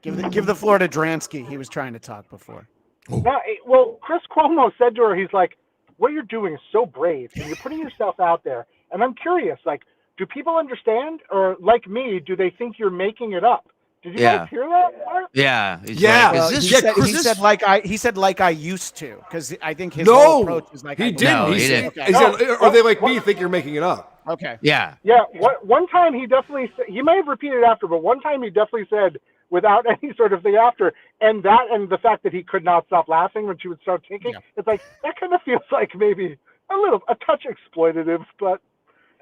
Give the floor to Dransky. He was trying to talk before. No, well, Chris Cuomo said to her, he's like, "What you're doing is so brave, and you're putting yourself out there." And I'm curious, like, do people understand, or like me, do they think you're making it up? Did you guys hear that part? Yeah. He's Yeah. like, Well, is he, this, said, Chris- he said like I used to, because I think his whole approach is like he I didn't. No, he he said, didn't. he said, "Are they like me? Think you're making it up?" Okay. yeah. Yeah, one time he definitely said, he may have repeated after, but one time he definitely said without any sort of thing after, and the fact that he could not stop laughing when she would start kicking, it's like, that kind of feels like maybe a touch exploitative, but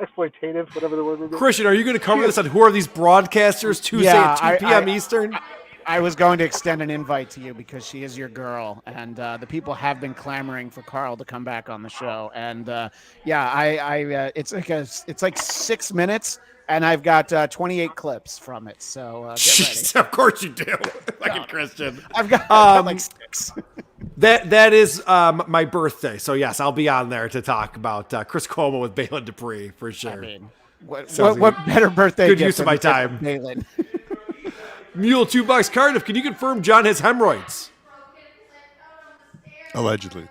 exploitative, whatever the word would be. Christian, are you going to cover this on Who Are These Broadcasters Tuesday at 2 p.m. Eastern? I was going to extend an invite to you because she is your girl, and the people have been clamoring for Carl to come back on the show. And it's like 6 minutes, and I've got 28 clips from it. So get ready. Of course you do. Fucking Christian. I've got like 6. That is my birthday. So yes, I'll be on there to talk about Chris Cuomo with Balin Dupree for sure. I mean, what Sounds better birthday good gift use of than my to take time. Balin? Mule $2 Cardiff. Can you confirm John has hemorrhoids? Allegedly.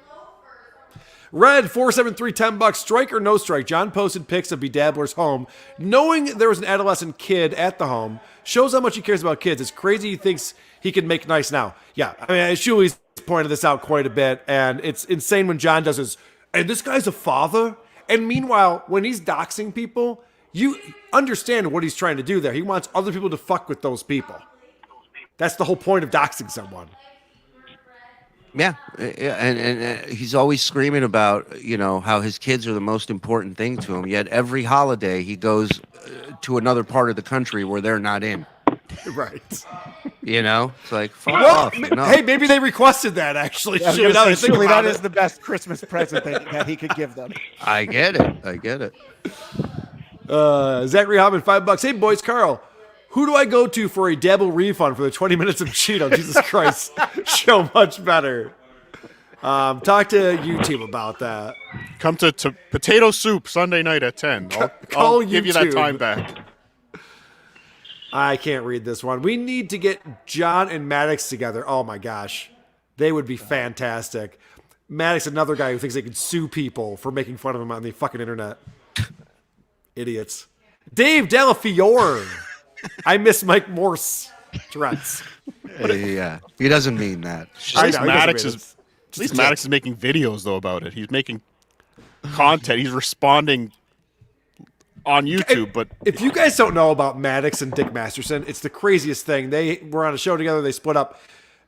Red 473 $10. Strike or no strike? John posted pics of Bedabbler's home, knowing there was an adolescent kid at the home. Shows how much he cares about kids. It's crazy he thinks he can make nice now. Yeah, I mean, Shuey's pointed this out quite a bit, and it's insane when John does his, and this guy's a father. And meanwhile, when he's doxing people, you understand what he's trying to do there. He wants other people to fuck with those people. That's the whole point of doxing someone. Yeah, and he's always screaming about, how his kids are the most important thing to him. Yet every holiday he goes to another part of the country where they're not in. Right. It's like, fuck Well, off. hey, maybe they requested that, actually. Yeah, I was Shoot, now gonna that I say, think surely about that it. is the best Christmas present that he could give them. I get it. Zachary Hobbin, $5. Hey, boys, Carl. Who do I go to for a Dabble refund for the 20 minutes of Cheeto? Jesus Christ. Show much better. Talk to YouTube about that. Come to Potato Soup Sunday night at 10. Call I'll give you that YouTube. time back. I can't read this one. We need to get John and Maddox together. Oh, my gosh. They would be fantastic. Maddox, another guy who thinks they can sue people for making fun of him on the fucking internet. Idiots. Dave Delafiore. I miss Mike Morse. Tourette's. Yeah, he doesn't mean that. At least I know, Maddox he doesn't is Maddox is making videos though about it. He's making content. He's responding on YouTube. But if you guys don't know about Maddox and Dick Masterson, it's the craziest thing. They were on a show together. They split up.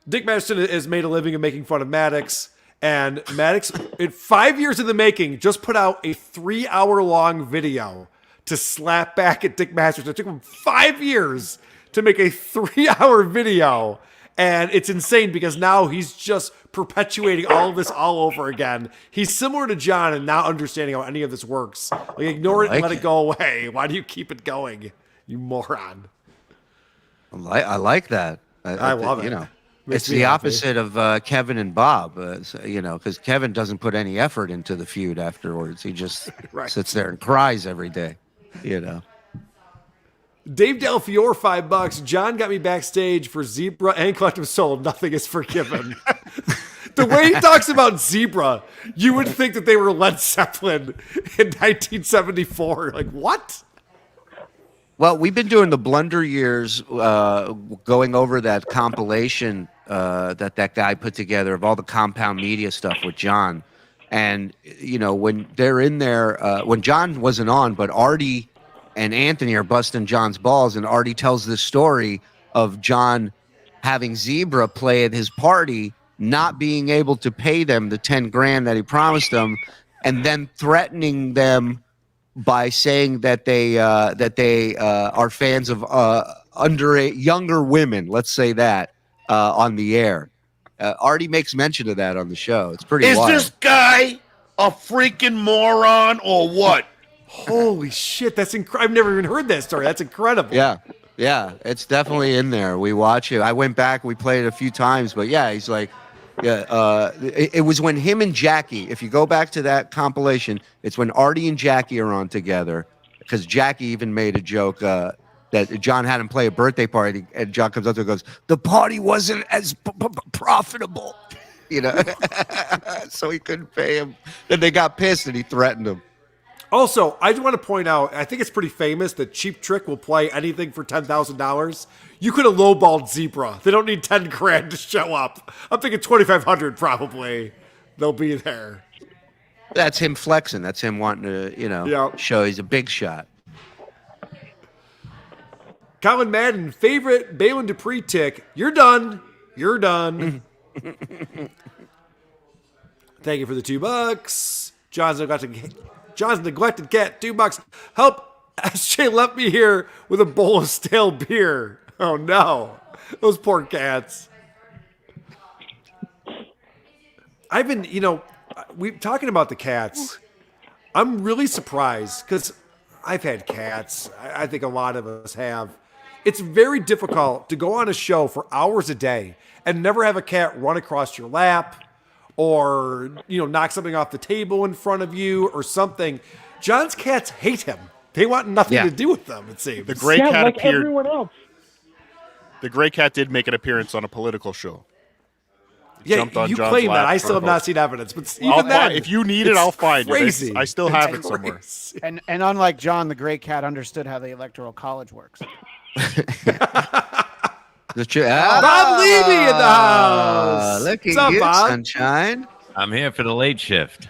Dick Masterson has made a living of making fun of Maddox. And Maddox, in 5 years in the making, just put out a 3-hour-long video to slap back at Dick Masters. It took him 5 years to make a 3-hour video. And it's insane because now he's just perpetuating all of this all over again. He's similar to John in not understanding how any of this works. Like, ignore it and let it go away. Why do you keep it going, you moron? I like that. I love it. You know, Makes it's me the happy. opposite of Kevin and Bob. You know, because Kevin doesn't put any effort into the feud afterwards. He just Right. sits there and cries every day. You know. Dave Del Fiore, $5. John got me backstage for Zebra and Collective Soul. Nothing is forgiven. The way he talks about Zebra, you would think that they were Led Zeppelin in 1974. Like, what? Well, we've been doing the Blunder Years, going over that compilation that guy put together of all the Compound Media stuff with John. And, you know, when they're in there, when John wasn't on, but Artie and Anthony are busting John's balls, and Artie tells this story of John having Zebra play at his party, not being able to pay them the 10 grand that he promised them, and then threatening them by saying that they are fans of younger women. Let's say that on the air. Artie makes mention of that on the show. It's pretty wild. Is this guy a freaking moron or what? Holy shit, that's incredible. I've never even heard that story. That's incredible. Yeah, it's definitely in there. We watch it. I went back, we played it a few times, but yeah, he's like, it was when him and Jackie, if you go back to that compilation, it's when Artie and Jackie are on together, because Jackie even made a joke that John had him play a birthday party, and John comes up to him and goes, the party wasn't as profitable, you know, so he couldn't pay him. Then they got pissed and he threatened him. Also, I just want to point out, I think it's pretty famous that Cheap Trick will play anything for $10,000. You could have lowballed Zebra. They don't need 10 grand to show up. I'm thinking 2,500 probably. They'll be there. That's him flexing. That's him wanting to, you know, show he's a big shot. Colin Madden, favorite Balin Dupree tick. You're done. You're done. Thank you for the $2. John's neglected cat, $2. Help! SJ left me here with a bowl of stale beer. Oh no, those poor cats. I've been, you know, we talking about the cats. I'm really surprised because I've had cats. I think a lot of us have. It's very difficult to go on a show for hours a day and never have a cat run across your lap, or, you know, knock something off the table in front of you or something. John's cats hate him. They want nothing to do with them, it seems. The gray cat like appeared. everyone else. The gray cat did make an appearance on a political show. He Yeah, jumped on you John's claim that. lap I for still a have vote. not seen evidence. But even then, if you need it, I'll find crazy. it. I still have It's it somewhere. crazy. And unlike John, the gray cat understood how the Electoral College works. Bob Levy in the house. Look at What's up, you, Bob? sunshine. I'm here for the late shift.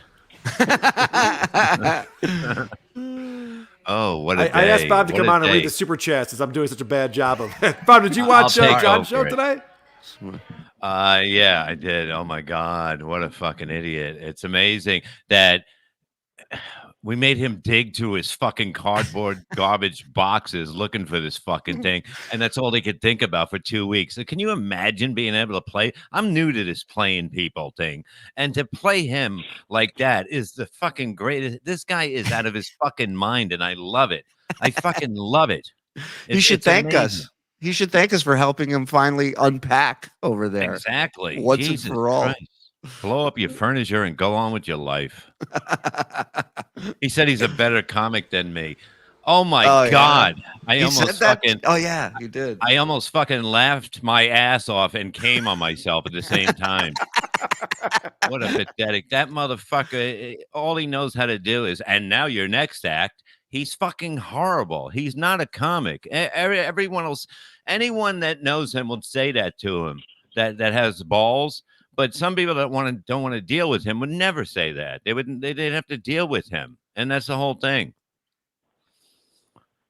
Oh, what a day. I asked Bob to What come a on and read day. the super chats since I'm doing such a bad job of it. Bob, did you watch take John's show over it. today? Yeah, I did. Oh my God, what a fucking idiot. It's amazing that we made him dig through his fucking cardboard garbage boxes looking for this fucking thing. And that's all they could think about for 2 weeks. So can you imagine being able to play? I'm new to this playing people thing. And to play him like that is the fucking greatest. This guy is out of his fucking mind, and I love it. I fucking love it. You should It's thank amazing. us. He should thank us for helping him finally unpack over there. Exactly. Once Jesus and for all. Christ. Blow up your furniture and go on with your life. He said he's a better comic than me. Oh my God. I He almost said that? fucking Oh yeah, you did. I almost fucking laughed my ass off and came on myself at the same time. What a pathetic. That motherfucker, all he knows how to do is, and now your next act, he's fucking horrible. He's not a comic. Everyone else, anyone that knows him would say that to him, that has balls. But some people that don't want to deal with him would never say that. They'd have to deal with him. And that's the whole thing.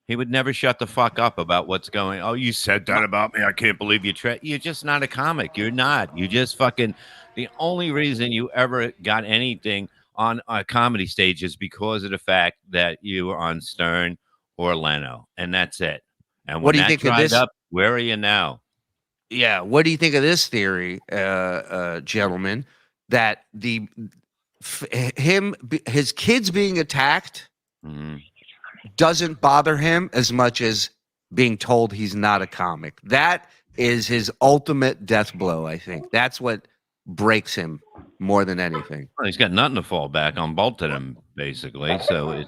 He would never shut the fuck up about what's going. Oh, you said that about me. I can't believe you tried. You're just not a comic. You're not. You just fucking. The only reason you ever got anything on a comedy stage is because of the fact that you were on Stern or Leno, and that's it. And What when do you that think of dried this? up, where are you now? Yeah. What do you think of this theory, gentlemen? That his kids being attacked Mhm. doesn't bother him as much as being told he's not a comic. That is his ultimate death blow. I think that's what breaks him more than anything. Well, he's got nothing to fall back on, bolted him basically. So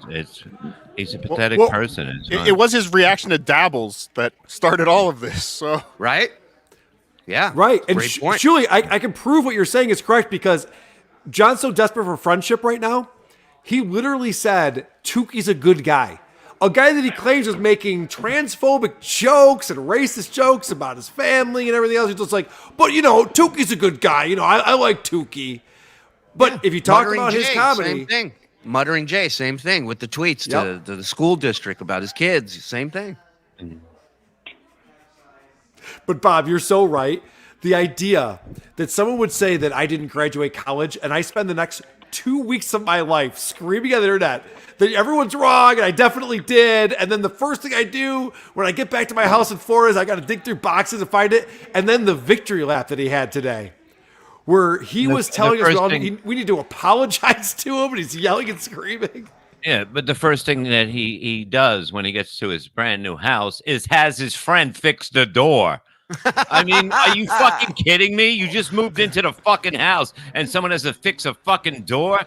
he's a pathetic well, person. It's It, fine. it was his reaction to Dabbles that started all of this. So Right? Yeah. Right. And Great point. Julie, I can prove what you're saying is correct because John's so desperate for friendship right now. He literally said Tuki's a good guy. A guy that he claims is making transphobic jokes and racist jokes about his family and everything else. He's just like, but Tuki's a good guy. I like Tuki. But if you talk Muttering about his Jay, comedy, same thing. Muttering Jay, same thing with the tweets Yep. to the school district about his kids, same thing. But Bob, you're so right. The idea that someone would say that I didn't graduate college and I spend the next 2 weeks of my life screaming at the internet that everyone's wrong and I definitely did. And then the first thing I do when I get back to my house in Florida is I got to dig through boxes and find it. And then the victory lap that he had today, where he was telling us we need to apologize to him and he's yelling and screaming. Yeah, but the first thing that he does when he gets to his brand new house is has his friend fix the door. I mean, are you fucking kidding me? You just moved into the fucking house and someone has to fix a fucking door?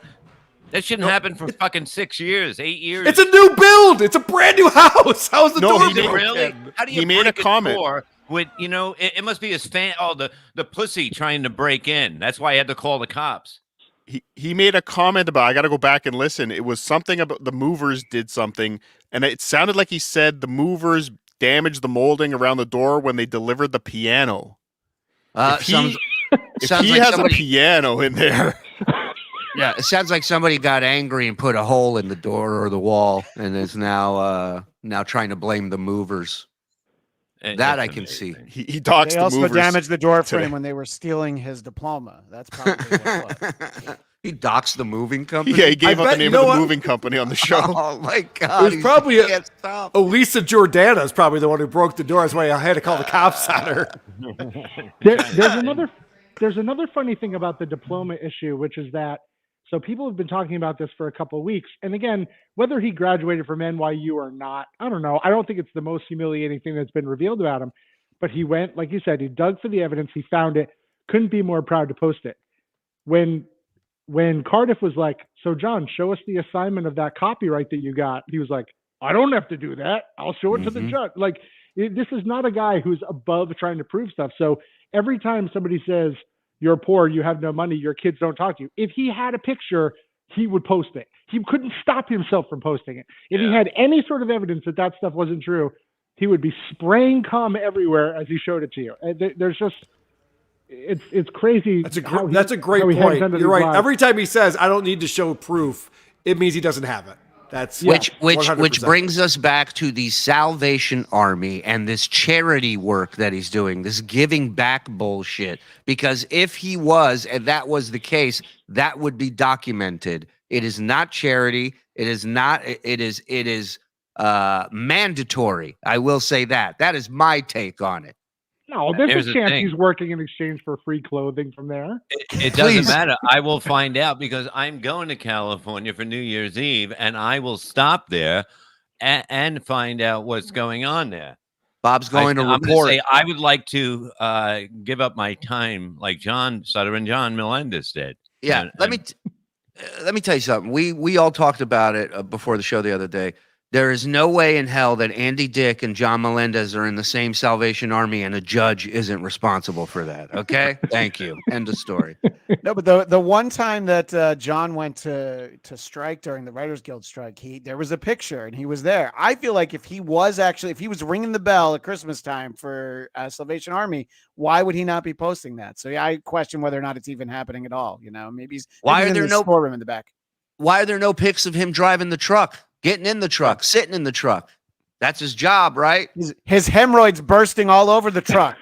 That shouldn't happen for fucking 6 years, 8 years. It's a new build. It's a brand new house. How's the door Is it broken? really? How do you He made break a comment. door with, it must be his fan. Oh, the pussy trying to break in. That's why he had to call the cops. he made a comment about, I got to go back and listen. It was something about the movers did something, and it sounded like he said the movers damaged the molding around the door when they delivered the piano. If he has a piano in there. Yeah, it sounds like somebody got angry and put a hole in the door or the wall and is now trying to blame the movers. That I can see. He doxed They the also movers damaged the door today. frame when they were stealing his diploma. That's probably what it was. He doxed the moving company. Yeah, he gave I up the bet- name you of know the what? moving company on the show. Oh my It God! was probably can't stop. Elisa Jordana is probably the one who broke the door. That's why I had to call the cops on her. There's another funny thing about the diploma issue, which is that so people have been talking about this for a couple of weeks. And again, whether he graduated from NYU or not, I don't know. I don't think it's the most humiliating thing that's been revealed about him. But he went, like you said, he dug for the evidence. He found it. Couldn't be more proud to post it. When Cardiff was like, so John, show us the assignment of that copyright that you got. He was like, I don't have to do that. I'll show it to the judge. Like, this is not a guy who's above trying to prove stuff. So every time somebody says, you're poor, you have no money, your kids don't talk to you. If he had a picture, he would post it. He couldn't stop himself from posting it. If he had any sort of evidence that that stuff wasn't true, he would be spraying cum everywhere as he showed it to you. There's just, it's crazy. That's a great point. You're right. Lives. Every time he says, I don't need to show proof, it means he doesn't have it. That's Which 100%. brings us back to the Salvation Army and this charity work that he's doing, this giving back bullshit. Because if he was, and that was the case, that would be documented. It is not charity. It is not. It is mandatory. I will say that. That is my take on it. No, there's Here's a the chance thing. he's working in exchange for free clothing from there. It doesn't matter. I will find out because I'm going to California for New Year's Eve, and I will stop there and find out what's going on there. Bob's going to I'm gonna report. say I would like to give up my time like John Sutter and John Melendez did. Yeah, And- let me tell you something. We all talked about it before the show the other day. There is no way in hell that Andy Dick and John Melendez are in the same Salvation Army and a judge isn't responsible for that. Okay? Thank you. End of story. No, but the one time that John went to strike during the Writers Guild strike, there was a picture and he was there. I feel like if he was ringing the bell at Christmas time for Salvation Army, why would he not be posting that? So yeah, I question whether or not it's even happening at all. You know, maybe he's in the storeroom in the back. Why are there no pics of him driving the truck, getting in the truck, sitting in the truck? That's his job, right? His hemorrhoids bursting all over the truck.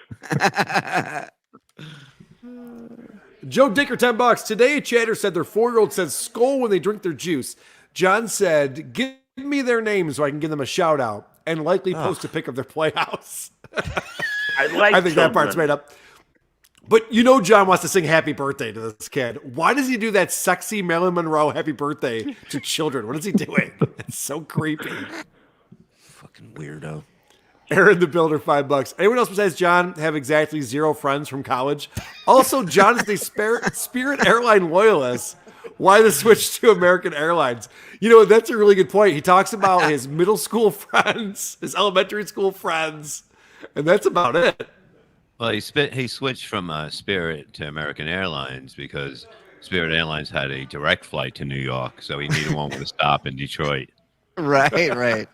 Joe Dicker, $10. Today, a chatter said their 4-year-old says skull when they drink their juice. John said, get me their names so I can give them a shout out and likely post a pic of their playhouse. I think that part's made up. But John wants to sing happy birthday to this kid. Why does he do that sexy Marilyn Monroe happy birthday to children? What is he doing? It's so creepy. Fucking weirdo. Aaron the Builder, $5. Anyone else besides John have exactly 0 friends from college? Also, John is a Spirit airline loyalist. Why the switch to American Airlines? That's a really good point. He talks about his middle school friends, his elementary school friends, and that's about it. Well, he switched from Spirit to American Airlines because Spirit Airlines had a direct flight to New York, so he needed one with a stop in Detroit. Right.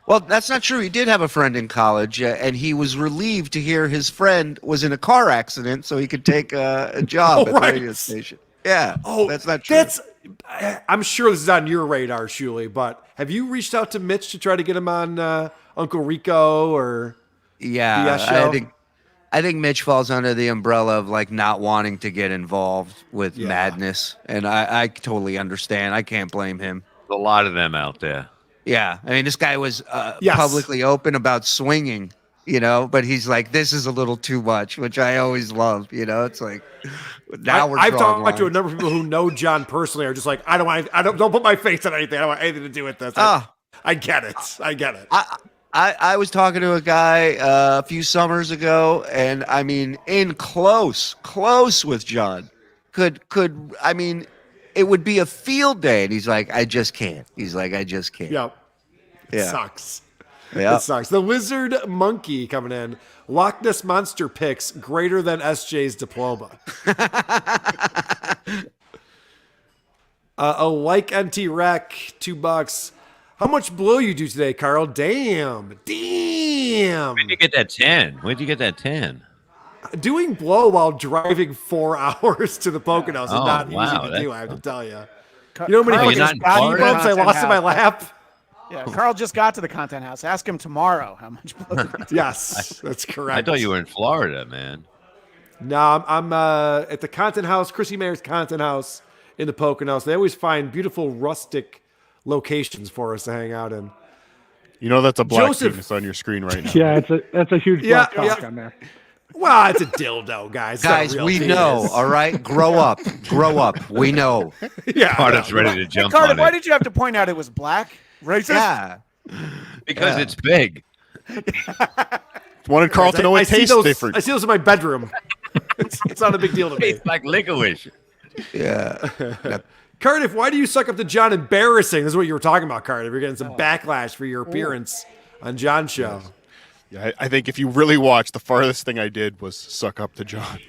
Well, that's not true. He did have a friend in college, and he was relieved to hear his friend was in a car accident so he could take a job at the radio station. Yeah. Oh, that's not true. I'm sure this is on your radar, Shuli, but have you reached out to Mitch to try to get him on Uncle Rico or yeah, BS show? I think Mitch falls under the umbrella of like not wanting to get involved with madness, and I totally understand. I can't blame him. A lot of them out there. Yeah, I mean, this guy was publicly open about swinging, but he's like, this is a little too much, which I always love. It's like now I've talked to a number of people who know John personally are just like, don't put my face on anything. I don't want anything to do with this. I get it. I was talking to a guy a few summers ago, and I mean, in close with John, I mean, it would be a field day, and he's like, I just can't. He's like, I just can't. Yep. It sucks. Yeah. It sucks. The Lizard Monkey coming in. Loch Ness Monster picks greater than SJ's diploma. A like NT Rec, $2. How much blow you do today, Carl? Damn. Where'd you get that 10? Doing blow while driving 4 hours to the Poconos is not easy to do, I have to tell you. You know how many fucking speed bumps I lost in my lap? Yeah, Carl just got to the content house. Ask him tomorrow how much blow. Yes, that's correct. I thought you were in Florida, man. No, I'm at the content house, Chrissy Mayer's content house in the Poconos. They always find beautiful rustic locations for us to hang out in. That's a black penis on your screen right now. Yeah, that's a huge black cock on there. Well, it's a dildo, guys. Guys, we know, all right? Grow up. We know. Yeah. Cardiff's ready to jump Cardiff, on it. why did you have to point out it was black? Racist? Yeah. Because it's big. Wanted Carl to know it tastes different. I see those in my bedroom. It's not a big deal to me. It's like licorice. Yeah. Cardiff, why do you suck up to John? Embarrassing. This is what you were talking about, Cardiff. You're getting some backlash for your appearance on John's show. Yeah, I think if you really watch, the farthest thing I did was suck up to John.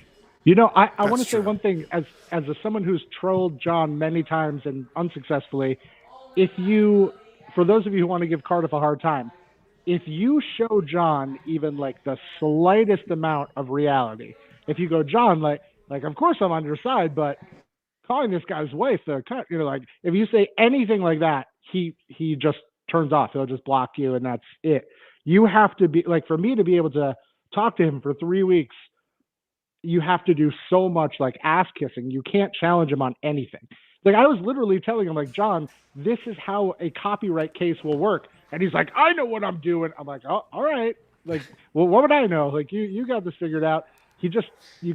I want to say one thing as someone who's trolled John many times and unsuccessfully. For those of you who want to give Cardiff a hard time, if you show John even like the slightest amount of reality, if you go, John, like of course I'm on your side, but calling this guy's wife like if you say anything like that, he just turns off. He'll just block you, and that's it. You have to be like, for me to be able to talk to him for 3 weeks, you have to do so much like ass kissing. You can't challenge him on anything. Like, I was literally telling him, like, John, this is how a copyright case will work. And he's like, I know what I'm doing. I'm like, oh, all right. Like, well, what would I know? Like, you got this figured out. You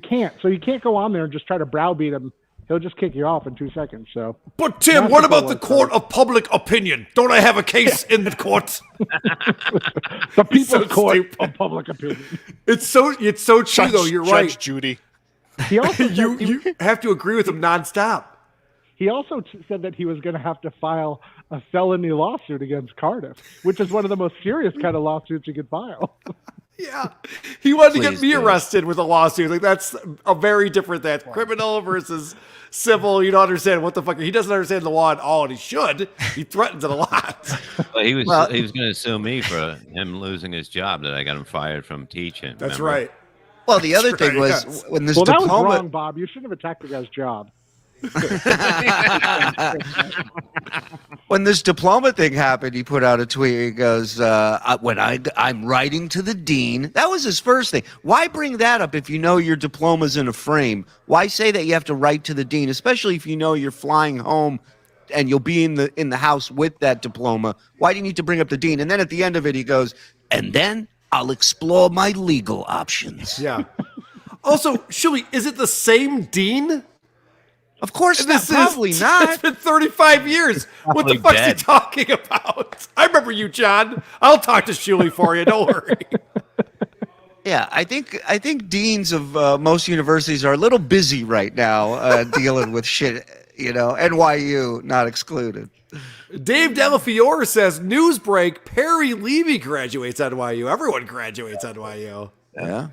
can't. So you can't go on there and just try to browbeat him. He'll just kick you off in 2 seconds. So, but Tim, what about the court of public opinion? Don't I have a case in the court? The people's court of public opinion. It's so true, though. You're right, Judge Judy. He also you have to agree with him nonstop. He also said that he was going to have to file a felony lawsuit against Cardiff, which is one of the most serious kind of lawsuits you could file. Yeah. He wanted to get me arrested with a lawsuit. Like, that's a very different thing. Criminal versus civil. You don't understand what the fuck. He doesn't understand the law at all, and he should. He threatens it a lot. Well, he was going to sue me for him losing his job that I got him fired from teaching. That's remember? Right. Well, the other thing was when this diploma... that was wrong, Bob. You shouldn't have attacked the guy's job. When this diploma thing happened, he put out a tweet. He goes, when I'm writing to the dean. That was his first thing. Why bring that up if you know your diploma's in a frame? Why say that you have to write to the dean, especially if you know you're flying home and you'll be in the house with that diploma. Why do you need to bring up the dean? And then at the end of it, he goes, and then I'll explore my legal options. Yeah. Also, Shuli, is it the same dean? Of course not. Probably not. It's been 35 years. What the fuck's he talking about? I remember you, John. I'll talk to Shuli for you. Don't worry. Yeah, I think deans of most universities are a little busy right now dealing with shit, NYU not excluded. Dave Delafiore says, news break, Perry Levy graduates NYU. Everyone graduates NYU. Yeah.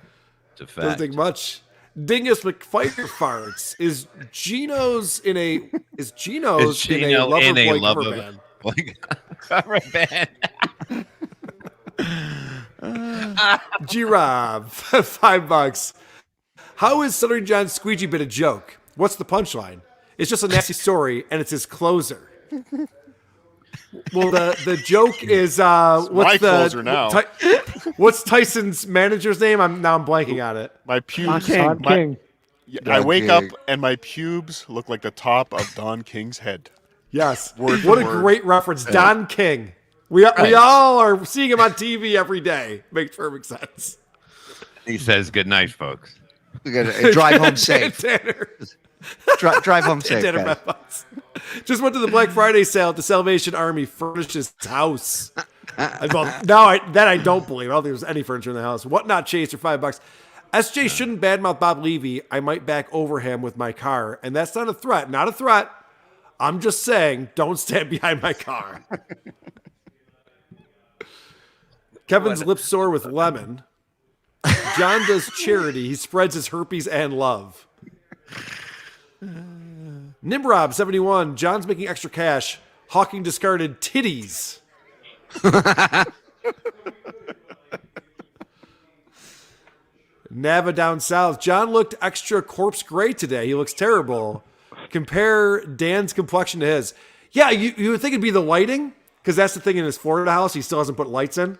It's a fact. Doesn't think much. Dingus McFire farts. Is Geno's in a Loverboy cover band? Cover band. G-Rob, $5. How is Stuttering John's squeegee bit a joke? What's the punchline? It's just a nasty story, and it's his closer. Well, the joke is what's the closer now? What's Tyson's manager's name? I'm blanking on it. My pubes. Don King. I wake up and my pubes look like the top of Don King's head. Yes. Word for What a word. great reference, Don King. We all are seeing him on TV every day. Makes perfect sense. He says, "Good night, folks." We gotta drive home safe. Tanner. Drive home safe, Tanner guys. Memphis. Just went to the Black Friday sale at the Salvation Army furnished his house. I don't believe. I don't think there's any furniture in the house. What not chase for $5. SJ shouldn't badmouth Bob Levy. I might back over him with my car. And that's not a threat. Not a threat. I'm just saying, don't stand behind my car. Kevin's lip sore with lemon. John does charity. He spreads his herpes and love. Nimrob 71. John's making extra cash. Hawking discarded titties. Nava down south. John looked extra corpse gray today. He looks terrible. Compare Dan's complexion to his. Yeah, you would think it'd be the lighting, because that's the thing in his Florida house. He still hasn't put lights in.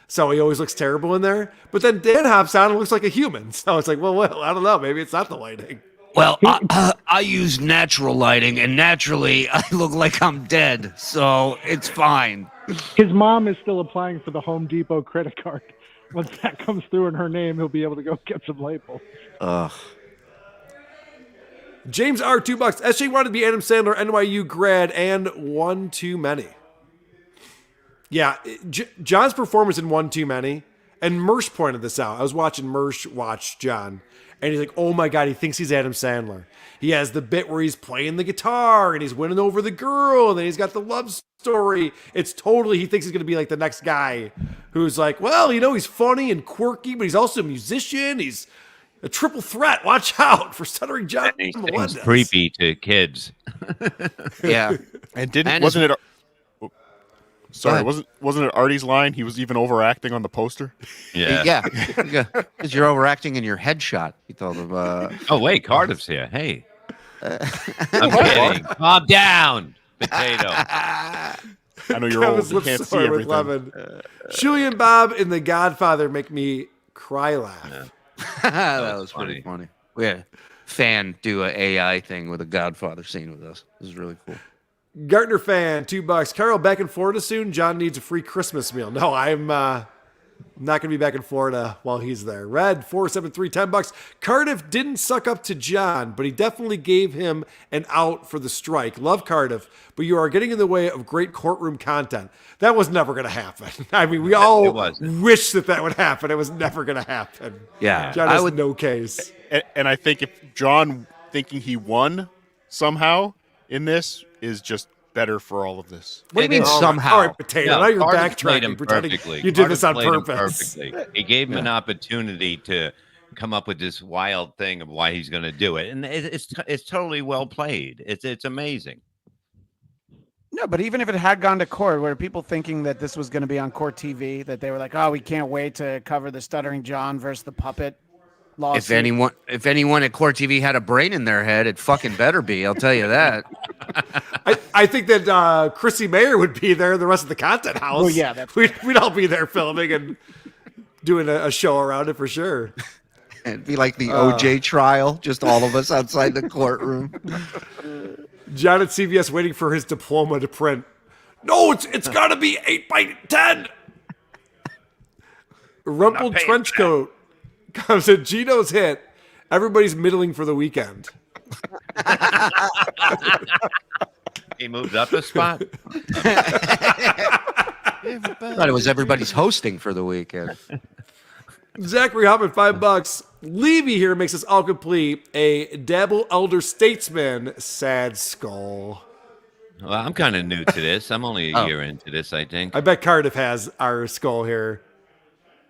So he always looks terrible in there. But then Dan hops on and looks like a human. So it's like, well, I don't know. Maybe it's not the lighting. Well, I use natural lighting, and naturally, I look like I'm dead, so it's fine. His mom is still applying for the Home Depot credit card. Once that comes through in her name, he'll be able to go get some labels. Ugh. James R. $2. SJ wanted to be Adam Sandler, NYU grad, and one too many. Yeah, John's performance in One Too Many, and Mersh pointed this out. I was watching Mersh watch John, and he's like, oh my God, he thinks he's Adam Sandler. He has the bit where he's playing the guitar, and he's winning over the girl, and then he's got the love story. It's totally, he thinks he's going to be like the next guy who's like, well, he's funny and quirky, but he's also a musician. He's a triple threat. Watch out for Stuttering John. He's creepy to kids. Yeah. And wasn't it? Sorry, wasn't it Artie's line? He was even overacting on the poster. Yeah. Yeah. Because you're overacting in your headshot. He told him. Oh wait, Cardiff's here. Hey. I'm kidding. Calm down, potato. I know you're old. You can't see everything. Shuey and Bob in The Godfather make me cry laugh. Yeah. That was pretty funny. We had a fan do an AI thing with a Godfather scene with us. It was really cool. Gartner fan, $2. Carl, back in Florida soon? John needs a free Christmas meal. No, I'm not going to be back in Florida while he's there. Red, 473, $10. Cardiff didn't suck up to John, but he definitely gave him an out for the strike. Love Cardiff, but you are getting in the way of great courtroom content. That was never going to happen. I mean, we all wish that would happen. It was never going to happen. Yeah. John has no case. And I think if John thinking he won somehow in this is just better for all of this. What do you mean somehow? All right, potato. No, now you're Cardiff backtracking, played him pretending perfectly. you did this on Cardiff played him purpose. perfectly. He gave him an opportunity to come up with this wild thing of why he's going to do it, and it's totally well played. It's amazing. No, but even if it had gone to court, were people thinking that this was going to be on court TV, that they were like, oh, we can't wait to cover the Stuttering John versus the puppet lawsuit? If anyone at Court TV had a brain in their head, it fucking better be. I'll tell you that. I think that Chrissy Mayer would be there, the rest of the content house. Well, yeah, we'd all be there filming and doing a show around it for sure. It'd be like the OJ trial, just all of us outside the courtroom. John at CVS waiting for his diploma to print. No, it's got to be 8x10. Rumpled trench coat comes at Gino's hit. Everybody's middling for the weekend. He moved up a spot. Thought it was everybody's hosting for the weekend. Zachary Hoffman, $5. Levy here makes us all complete. A Dabble Elder Statesman, sad skull. Well, I'm kind of new to this. I'm only a year into this, I think. I bet Cardiff has our skull here.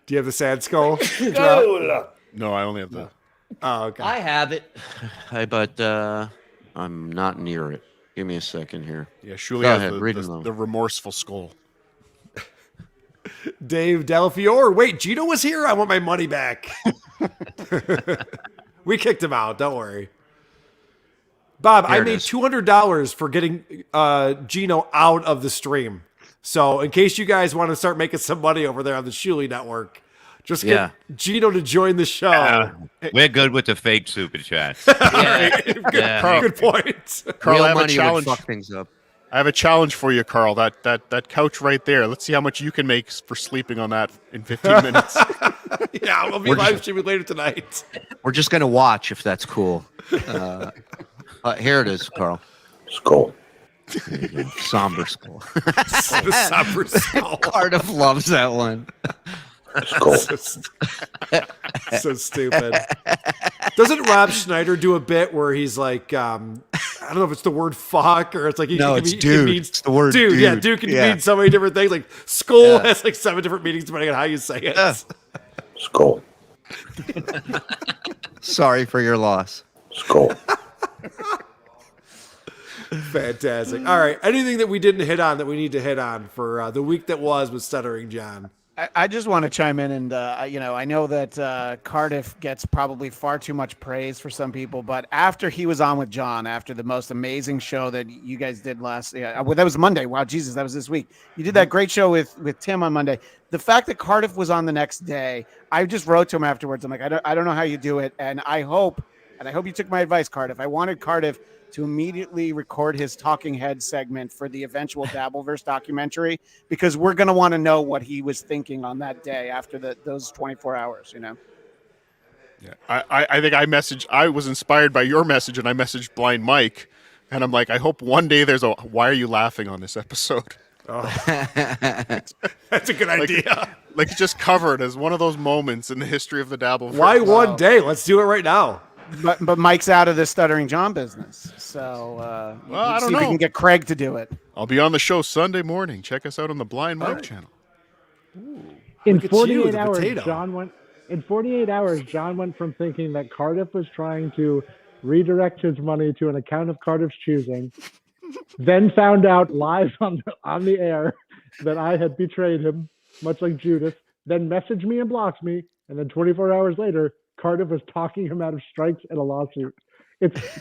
Do you have the sad skull? No, I only have the. Oh, okay. I have it. But I'm not near it. Give me a second here. Yeah, Shuli Go has ahead, read them the remorseful skull. Dave Delafiore. Wait, Gino was here? I want my money back. We kicked him out. Don't worry. Bob, I made $200 for getting Gino out of the stream. So in case you guys want to start making some money over there on the Shuli Network, just get Gino to join the show. We're good with the fake super chats. Good point. Carl, I have a money would challenge. fuck things up. I have a challenge for you, Carl. That couch right there. Let's see how much you can make for sleeping on that in 15 minutes. Yeah, we'll be live streaming later tonight. We're just going to watch if that's cool. Here it is, Carl. Skull. Somber skull. The somber skull. Cardiff loves that one. So stupid. Doesn't Rob Schneider do a bit where he's like, I don't know if it's the word fuck or it's like it's dude. It's the word dude. Yeah, dude can mean so many different things. Like skull has like 7 different meanings depending on how you say it. Skull. Sorry for your loss. Skull. Fantastic. All right. Anything that we didn't hit on that we need to hit on for the week that was with Stuttering John? I just want to chime in and, I know that Cardiff gets probably far too much praise for some people, but after he was on with John, after the most amazing show that you guys did that was Monday. Wow, Jesus, that was this week. You did that great show with Tim on Monday. The fact that Cardiff was on the next day, I just wrote to him afterwards. I'm like, I don't know how you do it. And I hope you took my advice, Cardiff. I wanted Cardiff to immediately record his talking head segment for the eventual Dabbleverse documentary, because we're going to want to know what he was thinking on that day after those 24 hours, Yeah, I think I was inspired by your message, and I messaged Blind Mike, and I'm like, I hope one day there's why are you laughing on this episode? Oh. That's a good idea. Like just covered as one of those moments in the history of the Dabbleverse. Why one day? Let's do it right now. But Mike's out of the Stuttering John business, so I don't see know. if we can get Craig to do it. I'll be on the show Sunday morning. Check us out on the Blind Mike channel. In Look at you, 48 the hours, potato. John went from thinking that Cardiff was trying to redirect his money to an account of Cardiff's choosing, then found out live on the air that I had betrayed him, much like Judas, then messaged me and blocked me, and then 24 hours later, Cardiff was talking him out of strikes and a lawsuit.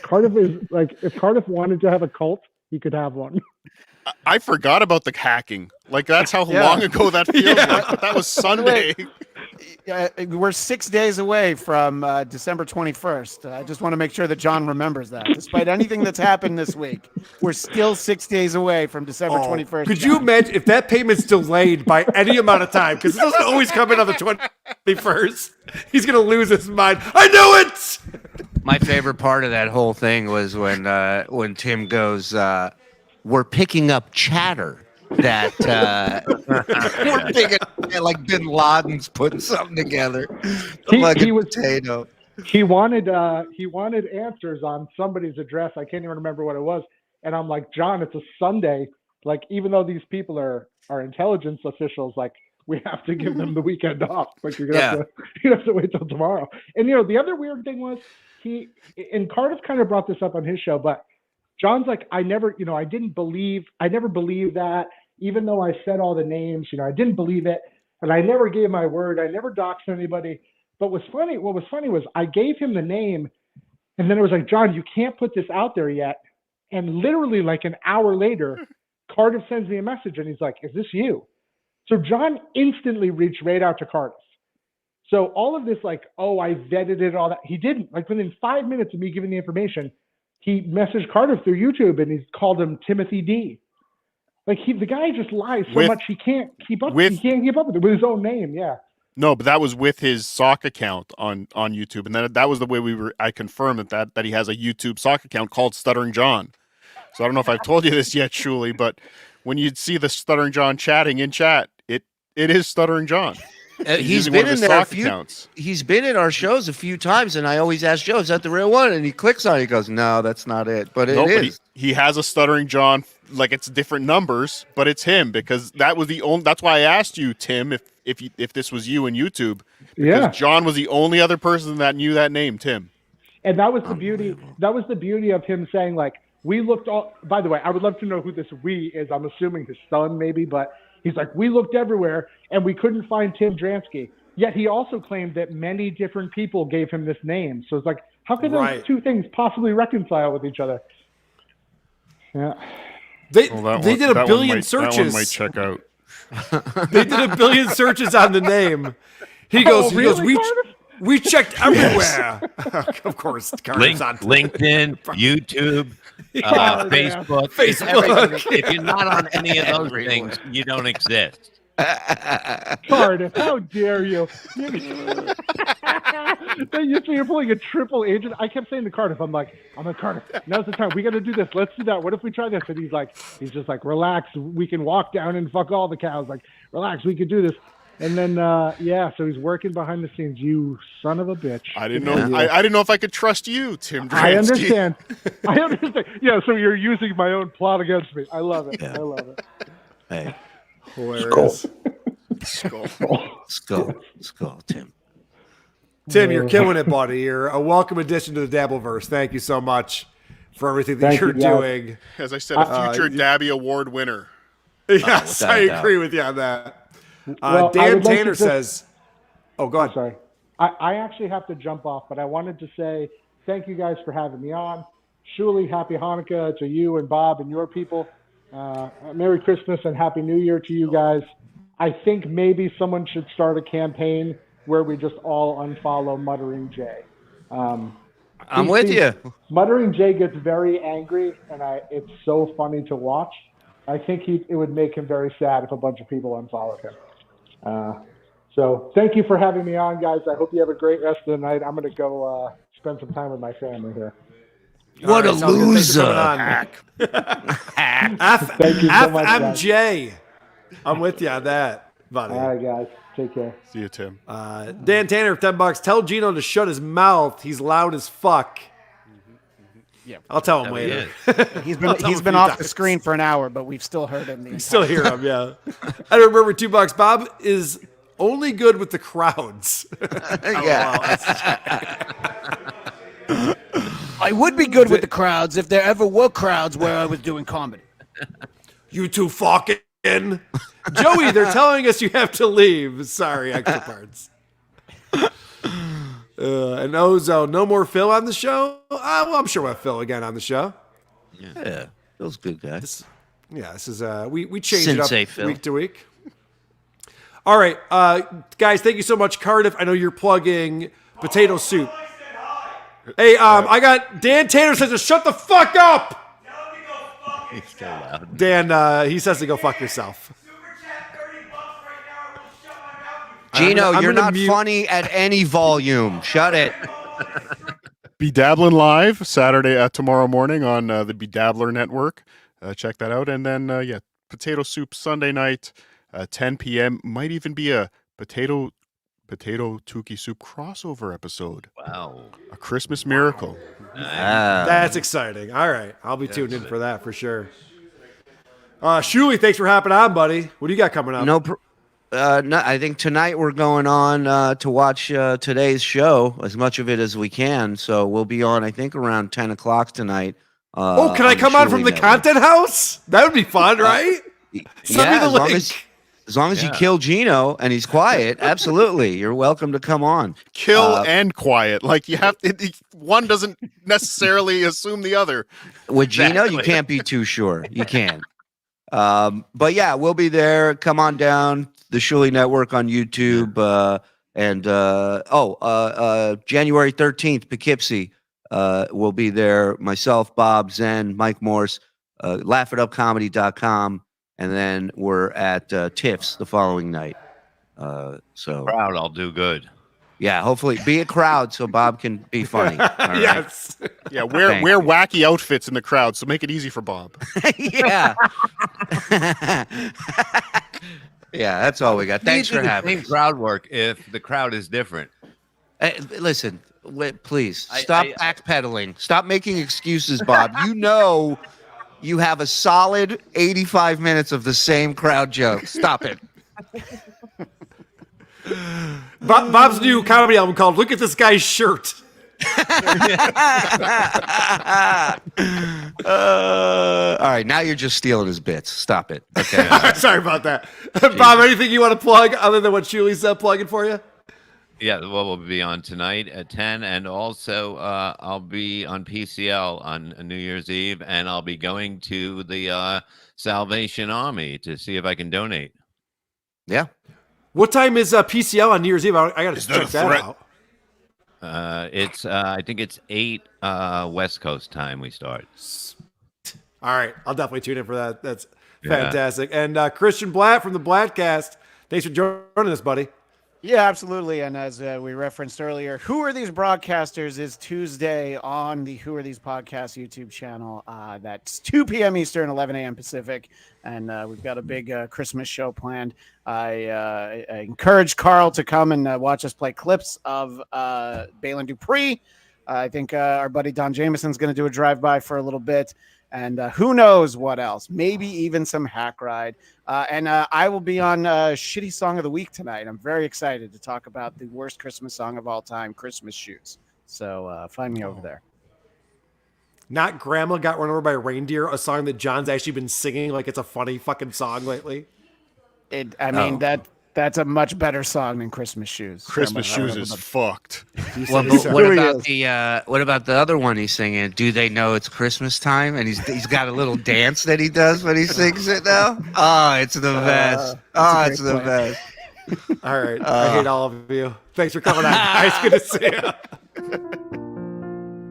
Cardiff is like, if Cardiff wanted to have a cult, he could have one. I forgot about the hacking. Like that's how long ago that feels like. But that was Sunday. We're 6 days away from December 21st. I just want to make sure that John remembers that. Despite anything that's happened this week, we're still 6 days away from December 21st. Could you imagine if that payment's delayed by any amount of time? Because it doesn't always come in on the 21st. He's going to lose his mind. I knew it! My favorite part of that whole thing was when Tim goes, we're picking up chatter that we're picking like Bin Laden's putting something together. He wanted answers on somebody's address. I can't even remember what it was. And I'm like, John, it's a Sunday. Like, even though these people are intelligence officials, like, we have to give them the weekend off. Like, you're gonna have to wait till tomorrow. And the other weird thing was Cardiff kind of brought this up on his show, but John's like, I never believed that, even though I said all the names, I didn't believe it. And I never gave my word. I never doxed anybody. But what was funny was I gave him the name, and then it was like, John, you can't put this out there yet. And literally like an hour later, Cardiff sends me a message and he's like, is this you? So John instantly reached right out to Cardiff. So all of this, like, oh, I vetted it, all that, he didn't. Like within 5 minutes of me giving the information, he messaged Cardiff through YouTube and he's called him Timothy D. Like the guy just lies so much he can't keep up. He can't keep up with it with his own name. Yeah. No, but that was with his sock account on YouTube, and that was the way I confirmed that he has a YouTube sock account called Stuttering John. So I don't know if I've told you this yet, Shuli, but when you'd see the Stuttering John chatting in chat, it is Stuttering John. He's been in there He's been in our shows a few times, and I always ask Joe, "Is that the real one?" And he clicks on it. He goes, "No, that's not it." But it is. He has a Stuttering John, like it's different numbers, but it's him because that was the only. That's why I asked you, Tim, if this was you in YouTube. Because John was the only other person that knew that name, Tim. And that was the beauty. That was the beauty of him saying, like, we looked all. By the way, I would love to know who this we is. I'm assuming his son, maybe, but. He's like, we looked everywhere, and we couldn't find Tim Dransky. Yet he also claimed that many different people gave him this name. So it's like, how could those two things possibly reconcile with each other? Yeah. They did a billion searches. That one might check out. They did a billion searches on the name. He goes, we checked everywhere. Of course, LinkedIn, YouTube, Facebook. If you're not on any of those things, you don't exist. Cardiff, how dare you? You're pulling a triple agent. I kept saying to Cardiff, I'm like, Cardiff, now's the time. We got to do this. Let's do that. What if we try this? And he's just like, relax. We can walk down and fuck all the cows. Like, relax. We could do this. And then, so he's working behind the scenes. You son of a bitch. I didn't know. I didn't know if I could trust you, Tim Dransky. I understand. Yeah, so you're using my own plot against me. I love it. I love it. Hey. Hilarious. Skull, Tim. Tim, you're killing it, buddy. You're a welcome addition to the Dabbleverse. Thank you so much for everything that you're doing. As I said, a future Dabby Award winner. Yes, I agree with you on that. Dan Tanner says, go ahead. Sorry. I actually have to jump off, but I wanted to say thank you guys for having me on. Shuli, happy Hanukkah to you and Bob and your people. Merry Christmas and Happy New Year to you guys. I think maybe someone should start a campaign where we just all unfollow Muttering Jay. I'm with you. Muttering Jay gets very angry, and it's so funny to watch. I think it would make him very sad if a bunch of people unfollowed him. So thank you for having me on, guys. I hope you have a great rest of the night. I'm going to go spend some time with my family here. What a loser. Thank you so much, guys. FMJ. I'm with you on that, buddy. All right, guys. Take care. See you, Tim. Dan Tanner, $10. Tell Gino to shut his mouth. He's loud as fuck. Yeah, I'll tell him later. He's been off the screen for an hour, but we've still heard him. We still hear him, yeah. I remember $2. Bob is only good with the crowds. I would be good with the crowds if there ever were crowds where I was doing comedy. You two fucking. Joey, they're telling us you have to leave. Sorry, extra parts. And Ozo, no more Phil on the show? Well, I'm sure we'll have Phil again on the show. Yeah. Phil's a good guy. This is we change it up Phil. week to week. All right, guys, thank you so much, Cardiff. I know you're plugging potato soup. Hey, I got Dan Tanner says to shut the fuck up. He's so loud. Dan, he says to go fuck yourself. Gino, you're not funny at any volume. Shut it. Bedabbling live Saturday tomorrow morning on the Bedabbler Network. Check that out. And then, Potato Soup Sunday night, 10 p.m. Might even be a potato Tukey Soup crossover episode. Wow. A Christmas miracle. That's exciting. All right. I'll be tuned in for that for sure. Shuli, thanks for hopping on, buddy. What do you got coming up? No, I think tonight we're going on to watch today's show, as much of it as we can. So we'll be on, I think, around 10 o'clock tonight. Can I come on from the content house? That would be fun, right? Send me the link. As long as you kill Gino and he's quiet, absolutely, you're welcome to come on. Kill and quiet, like you have. One doesn't necessarily assume the other. With Gino, you can't be too sure. You can't. But yeah, we'll be there. Come on down the Shuli Network on YouTube. And January 13th, Poughkeepsie. will be there. Myself, Bob, Zen, Mike Morse, laughitupcomedy.com, and then we're at Tiff's the following night. So Proud, I'll do good. yeah, hopefully be a crowd so Bob can be funny. All right? Yes. Yeah, wear wacky outfits in the crowd, so make it easy for Bob. Yeah. Yeah, that's all we got. Thanks for having same us. crowd work if the crowd is different. Listen, please stop backpedaling. Stop making excuses, Bob. You know you have a solid 85 minutes of the same crowd joke. Stop it. Bob's new comedy album called "Look at This Guy's Shirt." All right, now you're just stealing his bits. Stop it. Okay. Sorry about that. Bob, anything you want to plug other than what Shuli's plugging for you? Yeah, well, we'll be on tonight at 10, and also I'll be on PCL on New Year's Eve, and I'll be going to the Salvation Army to see if I can donate. Yeah. What time is PCL on New Year's Eve? I got to check that out. It's I think it's 8 West Coast time we start. All right, I'll definitely tune in for that. That's fantastic. And Christian Blatt from the Blattcast, thanks for joining us, buddy. Yeah, absolutely. And as we referenced earlier, Who Are These Broadcasters is Tuesday on the Who Are These Podcasts YouTube channel. That's 2 p.m. Eastern, 11 a.m. Pacific. And we've got a big Christmas show planned. I encourage Carl to come and watch us play clips of Balin Dupree. I think our buddy Don Jameson's going to do a drive-by for a little bit. And who knows what else? Maybe even some Hack Ride. And I will be on Shitty Song of the Week tonight. I'm very excited to talk about the worst Christmas song of all time, Christmas Shoes. So find me over there. Not Grandma Got Run Over by a Reindeer, a song that John's actually been singing like it's a funny fucking song lately. That's a much better song than Christmas Shoes. Christmas Shoes is fucked. Well, but what about the other one he's singing? Do they know it's Christmas time? And he's got a little dance that he does when he sings it now. Oh, it's the best. It's the best. All right, I hate all of you. Thanks for coming on, guys. Good to see you.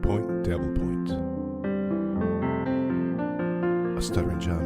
Point, Dabblepoint. A stuttering John